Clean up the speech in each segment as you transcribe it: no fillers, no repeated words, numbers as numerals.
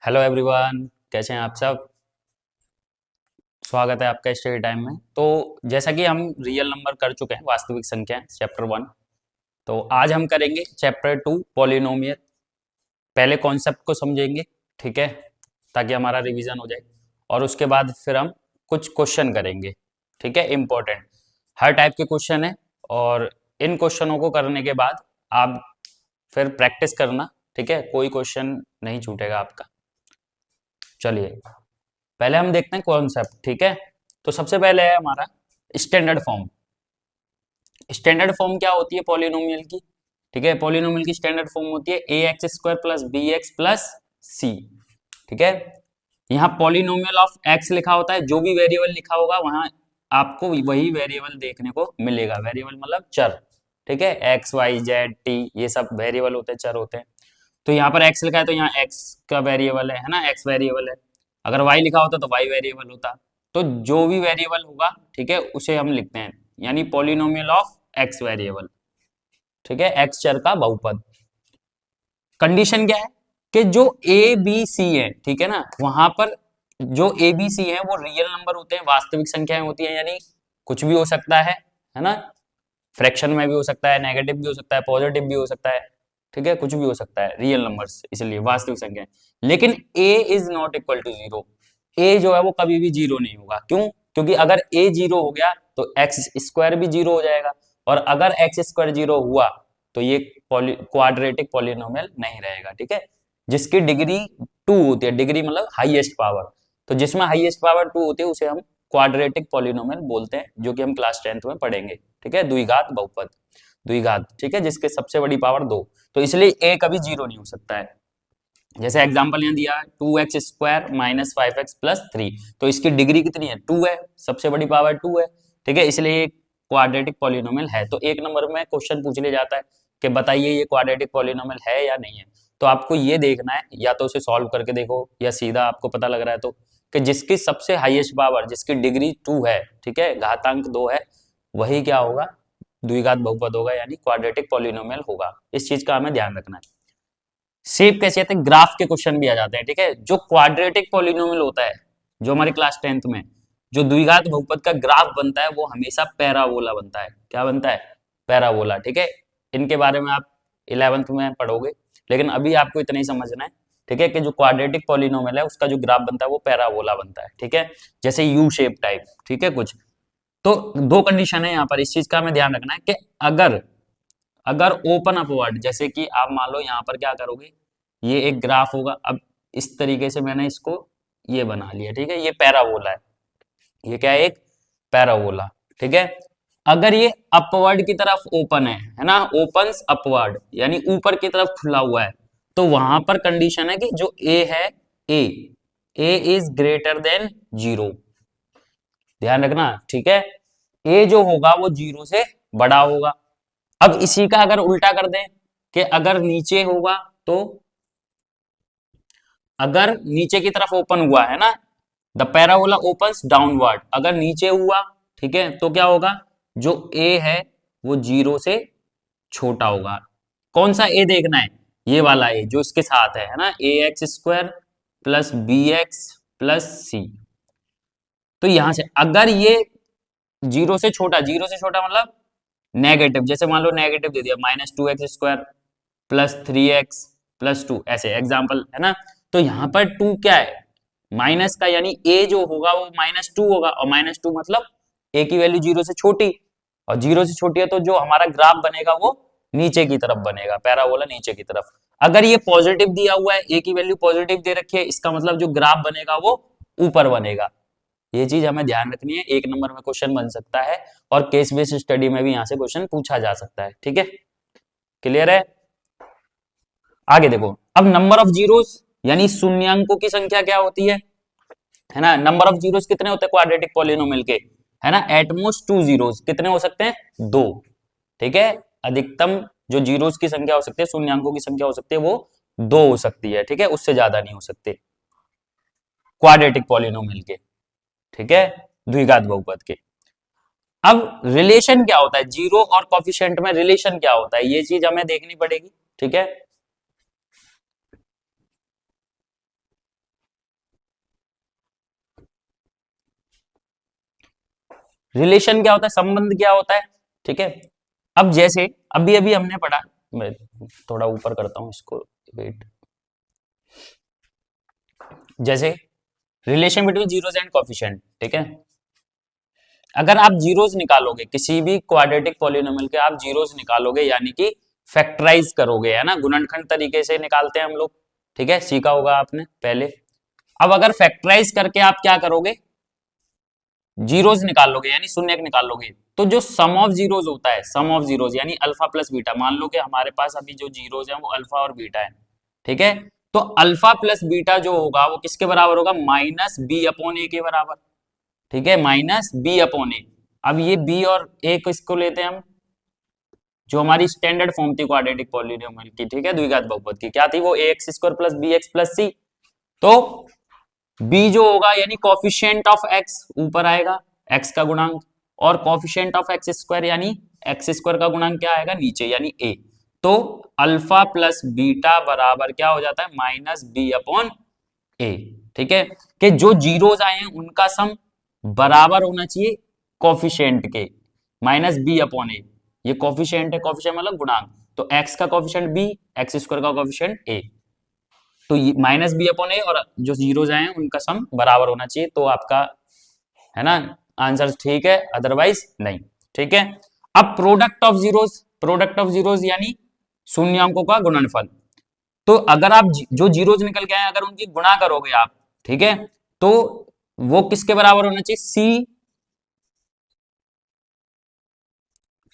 Hello everyone, कैसे हैं आप सब। स्वागत है आपका स्टडी टाइम में। तो जैसा कि हम रियल नंबर कर चुके हैं, वास्तविक संख्या चैप्टर 1। तो आज हम करेंगे चैप्टर 2 पॉलिनोमियल। पहले कॉन्सेप्ट को समझेंगे, ठीक है, ताकि हमारा रिवीजन हो जाए। और उसके बाद फिर हम कुछ क्वेश्चन करेंगे, ठीक है, इम्पोर्टेंट। हर टाइप के क्वेश्चन है और इन क्वेश्चनों को करने के बाद आप फिर प्रैक्टिस करना, ठीक है, कोई क्वेश्चन नहीं छूटेगा आपका। चलिए पहले हम देखते हैं कॉन्सेप्ट, ठीक है। तो सबसे पहले है हमारा स्टैंडर्ड फॉर्म। स्टैंडर्ड फॉर्म क्या होती है पॉलिनोमियल की, ठीक है। पॉलिनोमियल की स्टैंडर्ड फॉर्म होती है a x square plus b x plus c, ठीक है। यहाँ पॉलिनोमियल ऑफ एक्स लिखा होता है, जो भी वेरिएबल लिखा होगा वहां आपको वही वेरिएबल देखने को मिलेगा। वेरिएबल मतलब चर, ठीक है। एक्स वाई जेड टी ये सब वेरिएबल होते हैं, चर होते हैं। तो यहाँ पर एक्स लिखा है तो यहाँ एक्स का वेरिएबल है ना, एक्स वेरिएबल है। अगर वाई लिखा होता तो वाई वेरिएबल होता। तो जो भी वेरिएबल होगा, ठीक है, उसे हम लिखते हैं, यानी पॉलिनोमियल ऑफ एक्स वेरिएबल, ठीक है, एक्स चर का बहुपद। कंडीशन क्या है कि जो ए बी सी है, ठीक है ना, वहां पर जो ए बी सी है वो रियल नंबर होते हैं, वास्तविक संख्याएं होती है, यानी कुछ भी हो सकता है ना। फ्रैक्शन में भी हो सकता है, नेगेटिव भी हो सकता है, पॉजिटिव भी हो सकता है, ठीक है, कुछ भी हो सकता है, रियल नंबर्स इसलिए वास्तविक संख्या। लेकिन a is not equal to zero. A जो है वो कभी भी जीरो नहीं होगा। क्यों? क्योंकि अगर ए जीरो हो गया तो एक्स स्क्वायर भी जीरो हो जाएगा, और अगर एक्स स्क्वायर जीरो हुआ तो ये क्वाड्रेटिक पॉलिनोमियल नहीं रहेगा, ठीक है। जिसकी डिग्री 2 होती है, डिग्री मतलब हाईएस्ट पावर, तो जिसमें हाईएस्ट पावर 2 होती है उसे हम क्वाड्रेटिक पॉलिनोमियल बोलते हैं, जो कि हम क्लास 10th में पढ़ेंगे, ठीक है। द्विघात बहुपद, द्विघात, ठीक है, जिसके सबसे बड़ी पावर 2। तो इसलिए ए कभी जीरो नहीं हो सकता है। जैसे एग्जांपल यहाँ दिया 2x² माइनस 5x+3, तो इसकी डिग्री कितनी है? 2 है, सबसे बड़ी पावर 2 है, ठीक है, इसलिए ये क्वाड्रेटिक पॉलिनोमियल है। तो एक नंबर में क्वेश्चन पूछ लिया जाता है कि बताइए ये क्वाड्रेटिक पॉलिनोमियल है या नहीं है। तो आपको ये देखना है, या तो उसे सॉल्व करके देखो या सीधा आपको पता लग रहा है तो, कि जिसकी सबसे हाईएस्ट पावर, जिसकी डिग्री 2 है, ठीक है, घातांक 2 है, वही क्या होगा? द्विघात बहुपद होगा, यानी क्वाड्रेटिक पॉलिनोमियल होगा। इस चीज का हमें ध्यान रखना है। शेप कैसे आते हैं? ग्राफ के क्वेश्चन भी आ जाते हैं, ठीक है। जो क्वाड्रेटिक पॉलिनोमियल होता है, जो हमारी क्लास 10th में जो द्विघात बहुपद का ग्राफ बनता है, वो हमेशा पैराबोला बनता है। क्या बनता है? पैराबोला, ठीक है। इनके बारे में आप 11th में पढ़ोगे, लेकिन अभी आपको इतना ही समझना है, ठीक है, कि जो क्वाड्रेटिक पॉलिनोमियल है उसका जो ग्राफ बनता है वो पैराबोला बनता है, ठीक है, जैसे यू शेप टाइप, ठीक है कुछ। तो दो कंडीशन है यहाँ पर, इस चीज का हमें ध्यान रखना है कि अगर अगर ओपन अपवर्ड, जैसे कि आप मान लो यहाँ पर क्या करोगे, ये एक ग्राफ होगा। अब इस तरीके से मैंने इसको ये बना लिया, ठीक है, ये पैराबोला है, ये क्या है? एक पैराबोला, ठीक है। अगर ये अपवर्ड की तरफ ओपन है ना, ओपन्स अपवर्ड यानी ऊपर की तरफ खुला हुआ है, तो वहां पर कंडीशन है कि जो ए है, ए ए इज ग्रेटर देन जीरो। ध्यान रखना, ठीक है, ए जो होगा वो जीरो से बड़ा होगा। अब इसी का अगर उल्टा कर दें कि अगर नीचे होगा तो, अगर नीचे की तरफ ओपन हुआ है ना, द पैराबोला ओपन्स डाउनवर्ड, अगर नीचे हुआ, ठीक है, तो क्या होगा? जो ए है वो जीरो से छोटा होगा। कौन सा ए देखना है? ये वाला ए जो इसके साथ है ना, a x square plus b x plus c. तो यहां से अगर ये जीरो से छोटा, जीरो से छोटा मतलब नेगेटिव, जैसे मान लो नेगेटिव दे दिया -2x² +3x+2, ऐसे एग्जाम्पल है ना। तो यहाँ पर 2 क्या है? माइनस का, यानी a जो होगा वो -2 होगा, और -2 मतलब a की वैल्यू जीरो से छोटी, और जीरो से छोटी है तो जो हमारा ग्राफ बनेगा वो नीचे की तरफ बनेगा, पैराबोला नीचे की तरफ। अगर ये पॉजिटिव दिया हुआ है, a की वैल्यू पॉजिटिव दे रखी है, इसका मतलब जो ग्राफ बनेगा वो ऊपर बनेगा। ये चीज हमें ध्यान रखनी है, एक नंबर में क्वेश्चन बन सकता है, और केस बेस्ड स्टडी में भी यहाँ से क्वेश्चन पूछा जा सकता है, ठीक है, क्लियर है। आगे देखो, अब नंबर ऑफ जीरोस यानी शून्यांकों की संख्या क्या होती है ना। नंबर ऑफ जीरोस कितने होते हैं क्वाड्रेटिक पॉलिनोमियल के? है ना, एटमोस्ट 2 जीरोस। कितने हो सकते हैं? 2, ठीक है। अधिकतम जो जीरोस की संख्या हो सकती है, शून्यांकों की संख्या हो सकती है, वो 2 हो सकती है, ठीक है, उससे ज्यादा नहीं हो सकते क्वाड्रेटिक पॉलिनोमियल के, ठीक है, द्विघात बहुपद के। अब रिलेशन क्या होता है जीरो और कॉफिशिएंट में? रिलेशन क्या होता है ये चीज हमें देखनी पड़ेगी, ठीक है। रिलेशन क्या होता है, संबंध क्या होता है, ठीक है। अब जैसे अभी अभी हमने पढ़ा, मैं थोड़ा ऊपर करता हूं इसको, वेट, जैसे relation between zeros and coefficient, ठीक है। अगर आप जीरोस निकालोगे किसी भी क्वाड्रेटिक पॉलिनोमियल के, आप जीरोस निकालोगे यानी कि फैक्टराइज करोगे, है ना, गुणनखंड तरीके से निकालते हैं हम लोग, ठीक है, सीखा होगा आपने पहले। अब अगर फैक्टराइज करके आप क्या करोगे, जीरोस निकाल लोगे यानी शून्यक निकाल लोगे, तो जो सम ऑफ जीरोस होता है, सम ऑफ जीरोस यानी अल्फा प्लस बीटा, मान लो कि हमारे पास अभी जो जीरोस है वो अल्फा और बीटा है, ठीक है। तो अल्फा प्लस बीटा जो होगा वो किसके बराबर होगा, माइनस बी अपॉन ए के बराबर, ठीक है, माइनस बी अपॉन ए। अब ये बी और ए किसको लेते हैं हम, जो हमारी स्टैंडर्ड फॉर्म थी क्वाड्रेटिक पॉलिनोमियल की, ठीक है, द्विघात बहुपद की, क्या थी वो, a x square plus b x plus c. तो बी जो होगा यानी कॉफिशिएंट ऑफ एक्स ऊपर आएगा, एक्स का गुणांक, और कॉफिशिएंट ऑफ एक्स स्क्वायर यानी एक्स स्क्वायर का गुणांक क्या आएगा नीचे, यानी ए। तो अल्फा प्लस बीटा बराबर क्या हो जाता है, माइनस बी अपॉन ए, ठीक है। कि जो जीरोस आए हैं उनका सम बराबर होना चाहिए कॉफिशिएंट के, माइनस बी अपॉन ए, ये कॉफिशिएंट है, कॉफिशिएंट मतलब गुणांक, तो एक्स का कॉफिशिएंट बी, एक्स स्क्वायर का कॉफिशिएंट ए, तो माइनस बी अपॉन ए, और जो जीरोस आए हैं उनका सम बराबर होना चाहिए, तो आपका, है ना, आंसर ठीक है, अदरवाइज नहीं, ठीक है। अब product of zeros, product of zeros यानी शून्यांकों का गुणनफल, तो अगर आप जो जीरोस निकल के आए अगर उनकी गुणा करोगे आप, ठीक है, तो वो किसके बराबर होना चाहिए,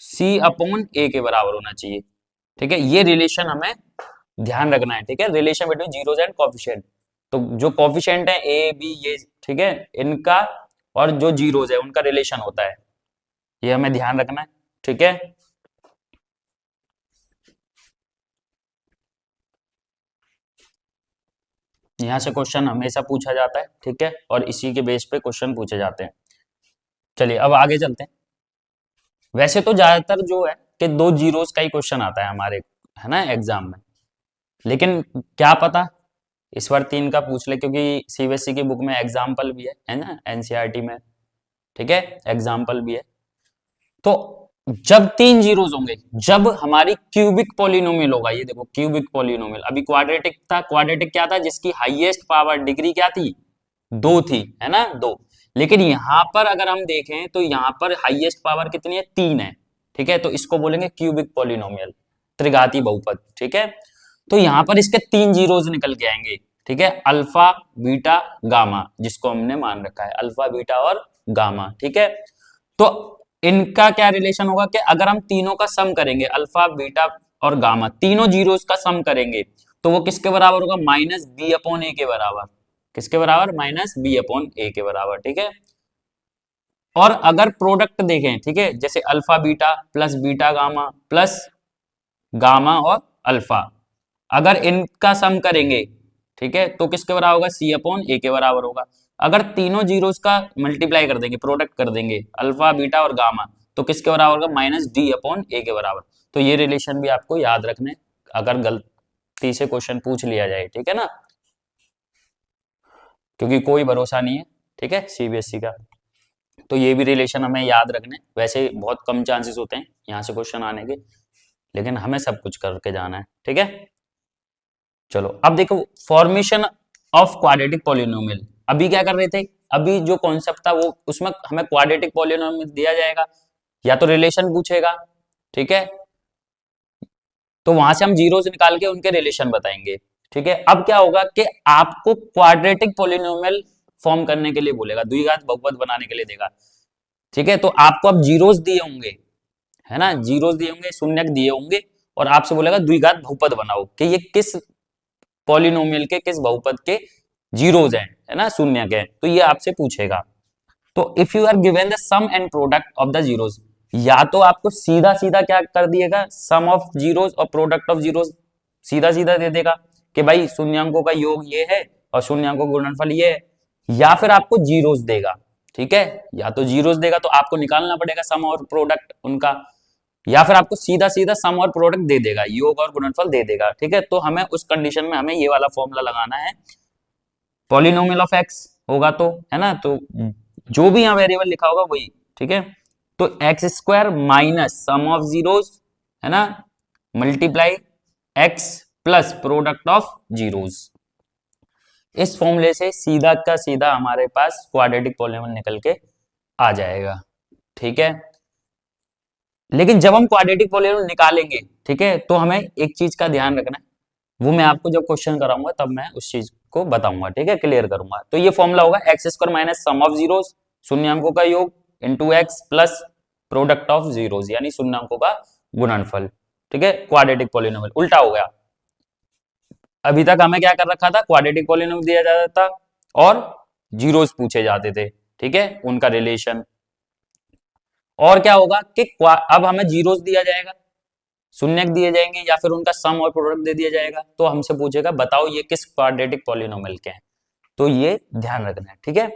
सी अपॉन ए के बराबर होना चाहिए, ठीक है। ये रिलेशन हमें ध्यान रखना है, ठीक है, relation between zeros and coefficient. तो जो कोफिशिएंट है ए बी ये, ठीक है, इनका और जो जीरोस है उनका रिलेशन होता है, ये हमें ध्यान रखना है, ठीक है। यहां से क्वेश्चन हमेशा पूछा जाता है, ठीक है, और इसी के बेस पे क्वेश्चन पूछे जाते हैं। चलिए अब आगे चलते हैं। वैसे तो ज्यादातर जो है कि दो जीरोस का ही क्वेश्चन आता है हमारे, है ना, एग्जाम में, लेकिन क्या पता इस बार तीन का पूछ ले, क्योंकि सीबीएसई की बुक में एग्जाम्पल भी है ना, एनसीईआरटी में, ठीक है, एग्जाम्पल भी है। तो जब तीन जीरोस होंगे, जब हमारी क्यूबिक पॉलिनोमियल होगा, ये देखो क्यूबिक पॉलिनोमियल, अभी क्वाड्रेटिक था, क्वाड्रेटिक क्या था, जिसकी हाईएस्ट पावर डिग्री क्या थी, दो थी, है ना, दो। लेकिन यहां पर अगर हम देखें तो यहां पर हाईएस्ट पावर कितनी है, तीन है, ठीक है, तो इसको बोलेंगे क्यूबिक पॉलिनोमियल, त्रिघाती बहुपद, ठीक है। तो यहां पर इसके तीन जीरोस निकल के आएंगे, ठीक है, अल्फा बीटा गामा, जिसको हमने मान रखा है अल्फा बीटा और गामा, ठीक है। तो इनका क्या रिलेशन होगा कि अगर हम तीनों का सम करेंगे, अल्फा बीटा और गामा तीनों जीरोस का सम करेंगे, तो वो किसके बराबर होगा, माइनस बी अपॉन ए के बराबर, किसके बराबर, माइनस बी अपॉन ए के बराबर, ठीक है। और अगर प्रोडक्ट देखें, ठीक है, जैसे alpha beta plus beta gamma plus gamma और अल्फा, अगर इनका सम करेंगे, ठीक है, तो किसके बराबर होगा, सी अपॉन ए के बराबर होगा। अगर तीनों जीरोस का मल्टीप्लाई कर देंगे, प्रोडक्ट कर देंगे, अल्फा बीटा और गामा, तो किसके बराबर होगा, माइनस डी अपॉन ए के बराबर। तो ये रिलेशन भी आपको याद रखने, अगर गलती से क्वेश्चन पूछ लिया जाए, ठीक है ना, क्योंकि कोई भरोसा नहीं है, ठीक है, सीबीएसई का। तो ये भी रिलेशन हमें याद रखने, वैसे बहुत कम चांसेस होते हैं यहाँ से क्वेश्चन आने के, लेकिन हमें सब कुछ करके जाना है, ठीक है। चलो अब देखो, फॉर्मेशन ऑफ क्वाड्रेटिक पॉलिनोमियल, अभी क्या कर रहे थे, अभी जो कॉन्सेप्ट था वो, उसमें हमें क्वाड्रेटिक पॉलिनोमियल दिया जाएगा, या तो रिलेशन पूछेगा, ठीक है, तो वहां से हम जीरोस निकाल के उनके रिलेशन बताएंगे, ठीक है। अब क्या होगा कि आपको क्वाड्रेटिक पॉलिनोमियल फॉर्म करने के लिए बोलेगा, द्विघात बहुपद बनाने के लिए देगा, ठीक है। तो आपको अब जीरोस दिए होंगे, है ना, जीरोस दिए होंगे, शून्यक दिए होंगे, और आपसे बोलेगा द्विघात बहुपद बनाओ कि ये किस पॉलिनोमियल के, किस बहुपद के जीरोस हैं, है ना, शून्यक है, तो ये आपसे पूछेगा। तो if you are given the sum and product of the zeros, या तो आपको सीधा सीधा क्या कर दिएगा, सम ऑफ जीरोस और प्रोडक्ट ऑफ जीरोस सीधा सीधा दे देगा कि भाई शून्यांकों का योग ये है और शून्यांकों का गुणनफल ये है, या फिर आपको जीरोस देगा, ठीक है, या तो जीरोस देगा तो आपको निकालना पड़ेगा सम और प्रोडक्ट उनका, या फिर आपको सीधा सीधा सम और प्रोडक्ट दे देगा, योग और गुणनफल दे देगा, ठीक है। तो हमें उस कंडीशन में हमें ये वाला फॉर्मूला लगाना है, पॉलिनोमियल ऑफ एक्स होगा तो, है ना, तो जो भी यहाँ वेरिएबल लिखा होगा वही, ठीक है। तो x square minus sum of zeros, है ना, multiply x plus product of zeros. इस फॉर्मूले से सीधा का सीधा हमारे पास क्वाड्रेटिक पॉलीनोमियल निकल के आ जाएगा। ठीक है, लेकिन जब हम क्वाड्रेटिक पॉलीनोमियल निकालेंगे, ठीक है, तो हमें एक चीज का ध्यान रखना है, वो मैं आपको जब क्वेश्चन कराऊंगा तब मैं उस चीज को बताऊंगा, ठीक है, क्लियर करूंगा। तो ये फॉर्मूला होगा x square minus sum of zeros, शून्यांकों का योग, into x plus product of zeros, यानी शून्यांकों का गुणनफल। ठीक है, क्वाड्रेटिक पॉलीनोमियल उल्टा हो गया। अभी तक हमें क्या कर रखा था, क्वाड्रेटिक पॉलीनोमियल दिया जाता था और जीरोस पूछे जाते थे, ठीक है, उनका रिलेशन। और क्या होगा कि अब हमें जीरोस दिया जाएगा, शून्यक दिए जाएंगे, या फिर उनका सम और प्रोडक्ट दे दिया जाएगा, तो हमसे पूछेगा बताओ ये किस क्वाड्रेटिक पॉलीनोमियल के हैं। तो ये ध्यान रखना है, ठीक है।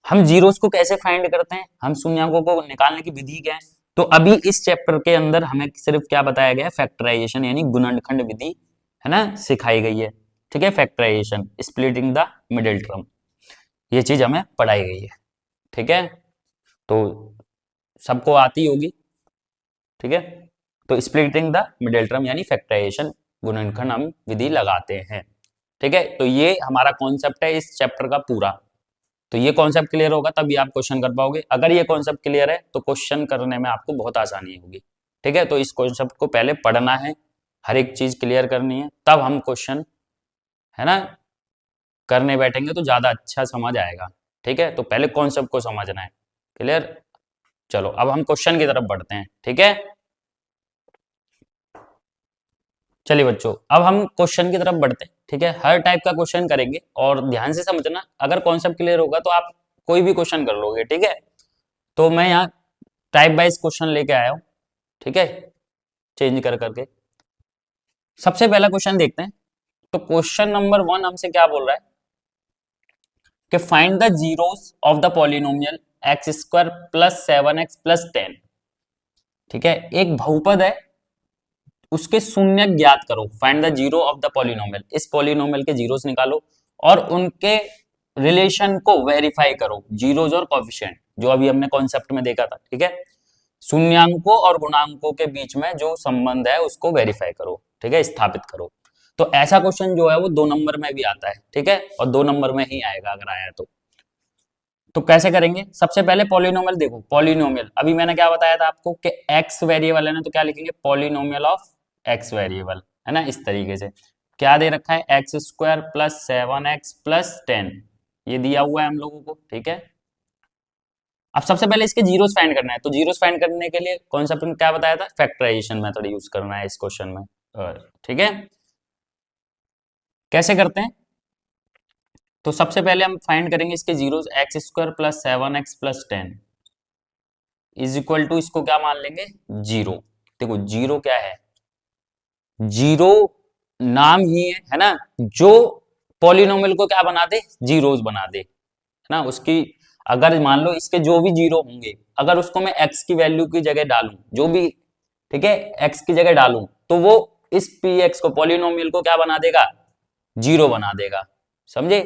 हम जीरोस को कैसे फाइंड करते हैं, हम शून्यकों को निकालने की विधि क्या है, तो अभी इस चैप्टर के अंदर हमें सिर्फ क्या बताया गया है, फैक्टराइजेशन यानी गुणनखंड विधि, है ना, सिखाई गई है। ठीक है, factorisation, splitting the middle term, ये चीज हमें पढ़ाई गई है। ठीक है, तो सबको आती होगी। ठीक है, तो स्प्लिटिंग द मिडिल टर्म यानी फैक्टराइजेशन, गुणनखंड हम विधि लगाते हैं। ठीक है, तो ये हमारा कॉन्सेप्ट है इस चैप्टर का पूरा। तो ये कॉन्सेप्ट क्लियर होगा तभी आप क्वेश्चन कर पाओगे। अगर ये कॉन्सेप्ट क्लियर है तो क्वेश्चन करने में आपको बहुत आसानी होगी। ठीक है, तो इस कॉन्सेप्ट को पहले पढ़ना है, हर एक चीज क्लियर करनी है, तब हम क्वेश्चन, है ना, करने बैठेंगे तो ज्यादा अच्छा समझ आएगा। ठीक है, तो पहले कॉन्सेप्ट को समझना है। क्लियर, चलो अब हम क्वेश्चन की तरफ बढ़ते हैं। ठीक है, चलिए बच्चों, अब हम क्वेश्चन की तरफ बढ़ते हैं। ठीक है, हर टाइप का क्वेश्चन करेंगे और ध्यान से समझना, अगर कॉन्सेप्ट क्लियर होगा तो आप कोई भी क्वेश्चन कर लोगे। ठीक है, तो मैं यहाँ टाइप वाइज क्वेश्चन लेके आया हूँ। ठीक है, चेंज कर करके सबसे पहला क्वेश्चन देखते हैं। तो क्वेश्चन नंबर 1 हमसे क्या बोल रहा है कि find the zeros of the polynomial x square plus 7x plus 10। ठीक है, एक बहुपद है, उसके शून्य ज्ञात करो, find the zero of the polynomial, इस पॉलिनोमियल के जीरोस निकालो और उनके रिलेशन को वेरीफाई करो, जीरोस और कोएफिशिएंट, जो अभी हमने कॉन्सेप्ट में देखा था। ठीक है, शून्यांकों और गुणांकों के बीच में जो संबंध है उसको वेरीफाई करो, ठीक है, स्थापित करो। तो ऐसा क्वेश्चन जो है वो 2 नंबर में भी आता है। ठीक है, और 2 नंबर में ही आएगा अगर आया तो कैसे करेंगे, सबसे पहले पॉलिनोमियल देखो, पॉलिनोमियल अभी मैंने क्या बताया था आपको कि एक्स वेरिएबल है ना, तो क्या लिखेंगे, पॉलिनोमियल ऑफ एक्स वेरिएबल, है ना, इस तरीके से। क्या दे रखा है, x square plus 7x plus 10, ये दिया हुआ है हम लोगों को। ठीक है, अब सबसे पहले इसके जीरोस फाइंड करना है, तो जीरोस फाइंड करने के लिए कॉन्सेप्ट में क्या बताया था, फैक्टराइजेशन मेथड यूज करना है इस क्वेश्चन में। ठीक है, कैसे करते हैं, तो सबसे पहले हम फाइंड करेंगे इसके zeros, x square plus 7x plus 10 is equal to, इसको क्या मान लेंगे, जीरो। देखो जीरो क्या है, जीरो नाम ही है ना, जो पॉलिनोमियल को क्या बना दे, जीरोस बना दे, है ना, उसकी अगर मान लो इसके जो भी जीरो होंगे, अगर उसको मैं एक्स की वैल्यू की जगह डालूं, जो भी, ठीक है, एक्स की जगह डालूं, तो वो इस पी एक्स को, पॉलिनोमियल को क्या बना देगा, जीरो बना देगा। समझे,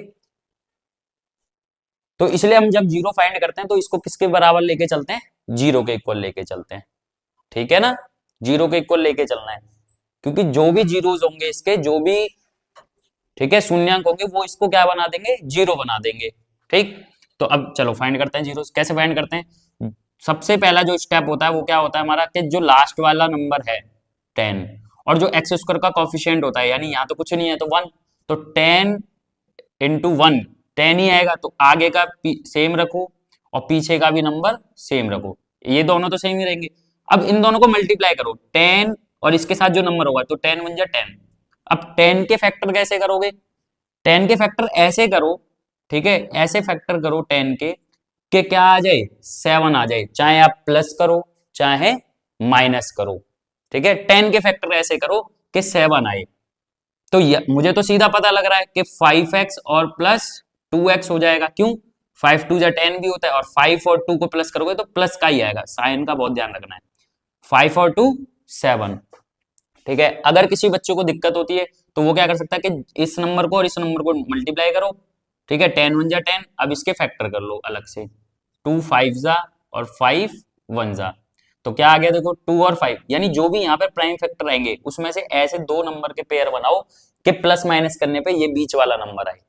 तो इसलिए हम जब जीरो फाइंड करते हैं तो इसको किसके बराबर लेके चलते हैं, जीरो के इक्वल लेके चलते हैं। ठीक है ना, जीरो के इक्वल लेके चलना है, क्योंकि जो भी जीरोस होंगे इसके, जो भी, ठीक है, शून्यांक होंगे, वो इसको क्या बना देंगे, जीरो बना देंगे। ठीक, तो अब चलो फाइंड करते हैं जीरोस। कैसे फाइंड करते हैं, सबसे पहला जो स्टेप होता है वो क्या होता है हमारा, कि जो लास्ट वाला नंबर है 10 और जो एक्स स्क्वायर का कॉफिशिएंट होता है, यानी यहाँ तो कुछ नहीं है तो 1, तो 10 इंटू 1 10 ही आएगा, तो आगे का सेम रखो और पीछे का भी नंबर सेम रखो, ये दोनों तो सेम ही रहेंगे। अब इन दोनों को मल्टीप्लाई करो, 10 और इसके साथ जो नंबर होगा, तो 10 1 जा 10। अब 10 के फैक्टर कैसे करोगे, 10 के फैक्टर ऐसे करो, ठीक है, ऐसे फैक्टर करो 10 के क्या आ जाए, 7 आ जाए, चाहे आप प्लस करो चाहे माइनस करो। ठीक है, 10 के फैक्टर ऐसे करो कि 7 आए। तो मुझे तो सीधा पता लग रहा है कि 5x और प्लस 2x हो जाएगा, क्यों, 5 2 जा 10 भी होता है, और 5 और 2 को प्लस करोगे तो प्लस का ही आएगा, साइन का बहुत ध्यान रखना है। 5 और 2 7। ठीक है, अगर किसी बच्चे को दिक्कत होती है तो वो क्या कर सकता है कि इस नंबर को और इस नंबर को मल्टीप्लाई करो। ठीक है, 10 1 जा 10, अब इसके फैक्टर कर लो अलग से, 2 5 जा और 5 1 जा, तो क्या आ गया देखो 2 और 5, यानी जो भी यहाँ पे प्राइम फैक्टर आएंगे उसमें से ऐसे दो नंबर के पेयर बनाओ कि प्लस माइनस करने पे ये बीच वाला नंबर आए,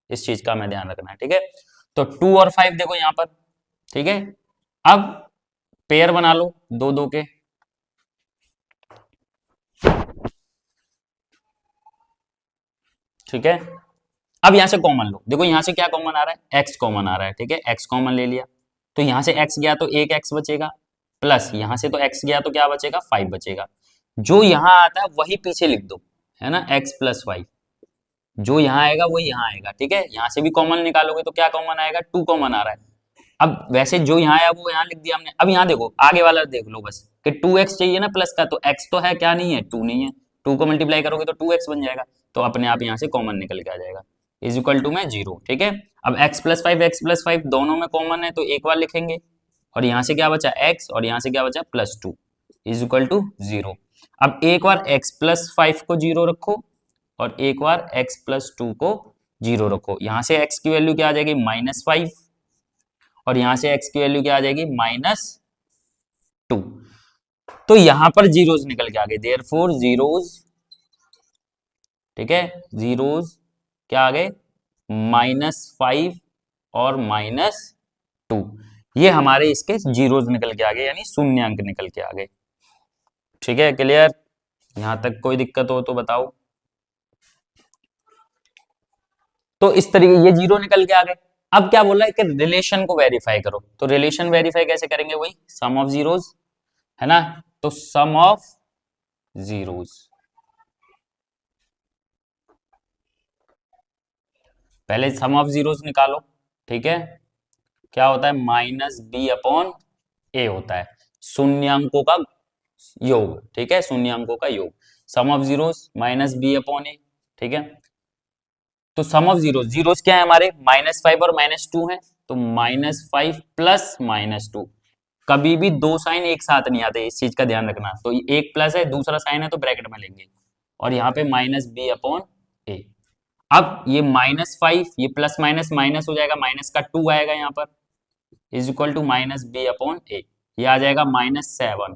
इस चीज का हमें ध्यान रखना है, ठीक है। तो 2 और 5 देखो यहाँ पर, ठीक है। अब पेयर बना लो दो दो के, ठीक है। अब यहां से कॉमन लो, देखो यहां से क्या कॉमन आ रहा है, x कॉमन आ रहा है, ठीक है, x कॉमन ले लिया, तो यहां से x गया तो एक x बचेगा, प्लस यहां से तो x गया तो क्या बचेगा 5 बचेगा, जो यहां आता है वही पीछे लिख दो, है ना, x प्लस 5, जो यहां आएगा वही यहां आएगा, ठीक है। यहां से भी कॉमन निकालोगे तो क्या कॉमन आएगा, 2 कॉमन आ रहा है। अब वैसे जो यहाँ आया वो यहाँ लिख दिया हमने, अब यहाँ देखो आगे वाला देख लो बस कि 2x चाहिए ना प्लस का, तो x तो है, क्या नहीं है, 2 नहीं है, 2 को मल्टीप्लाई करोगे तो 2x बन जाएगा, तो अपने आप यहाँ से कॉमन निकल के आ जाएगा, इज इक्वल टू में 0, ठीक है। अब x प्लस 5 दोनों में कॉमन है तो एक बार लिखेंगे, और यहाँ से क्या बचा x, और यहाँ से क्या बचा +2, इज इक्वल टू 0। अब एक बार x+5 को 0 रखो, और एक बार x+2 को 0 रखो, यहाँ से x की वैल्यू क्या आ जाएगी -5, और यहां से x की वैल्यू क्या आ जाएगी -2, तो यहां पर जीरोस निकल के आ गए, देयरफॉर जीरोस, ठीक है, जीरोस क्या आ गए -5 और -2, ये हमारे इसके जीरोस निकल के आ गए, यानी शून्यांक निकल के आ गए, ठीक है, क्लियर। यहां तक कोई दिक्कत हो तो बताओ। तो इस तरीके ये जीरो निकल के आ गए। अब क्या बोला है कि रिलेशन को वेरीफाई करो, तो रिलेशन वेरीफाई कैसे करेंगे, वही सम ऑफ जीरोस, है ना, तो सम ऑफ जीरोस, पहले सम ऑफ जीरोस निकालो, ठीक है, क्या होता है -b/a होता है, शून्यांकों का योग, ठीक है, शून्यांकों का योग, सम ऑफ जीरोस -b/a, ठीक है। तो सम ऑफ जीरोस, जीरोस क्या है हमारे -5 और -2 है, तो -5 प्लस -2, कभी भी दो साइन एक साथ नहीं आते, इस चीज का ध्यान रखना, तो एक प्लस है दूसरा साइन है तो ब्रैकेट में लेंगे, और यहाँ पे -b/a। अब ये -5 ये प्लस माइनस माइनस हो जाएगा, माइनस का 2 आएगा यहाँ पर, इज इक्वल टू -b/a, ये आ जाएगा -7।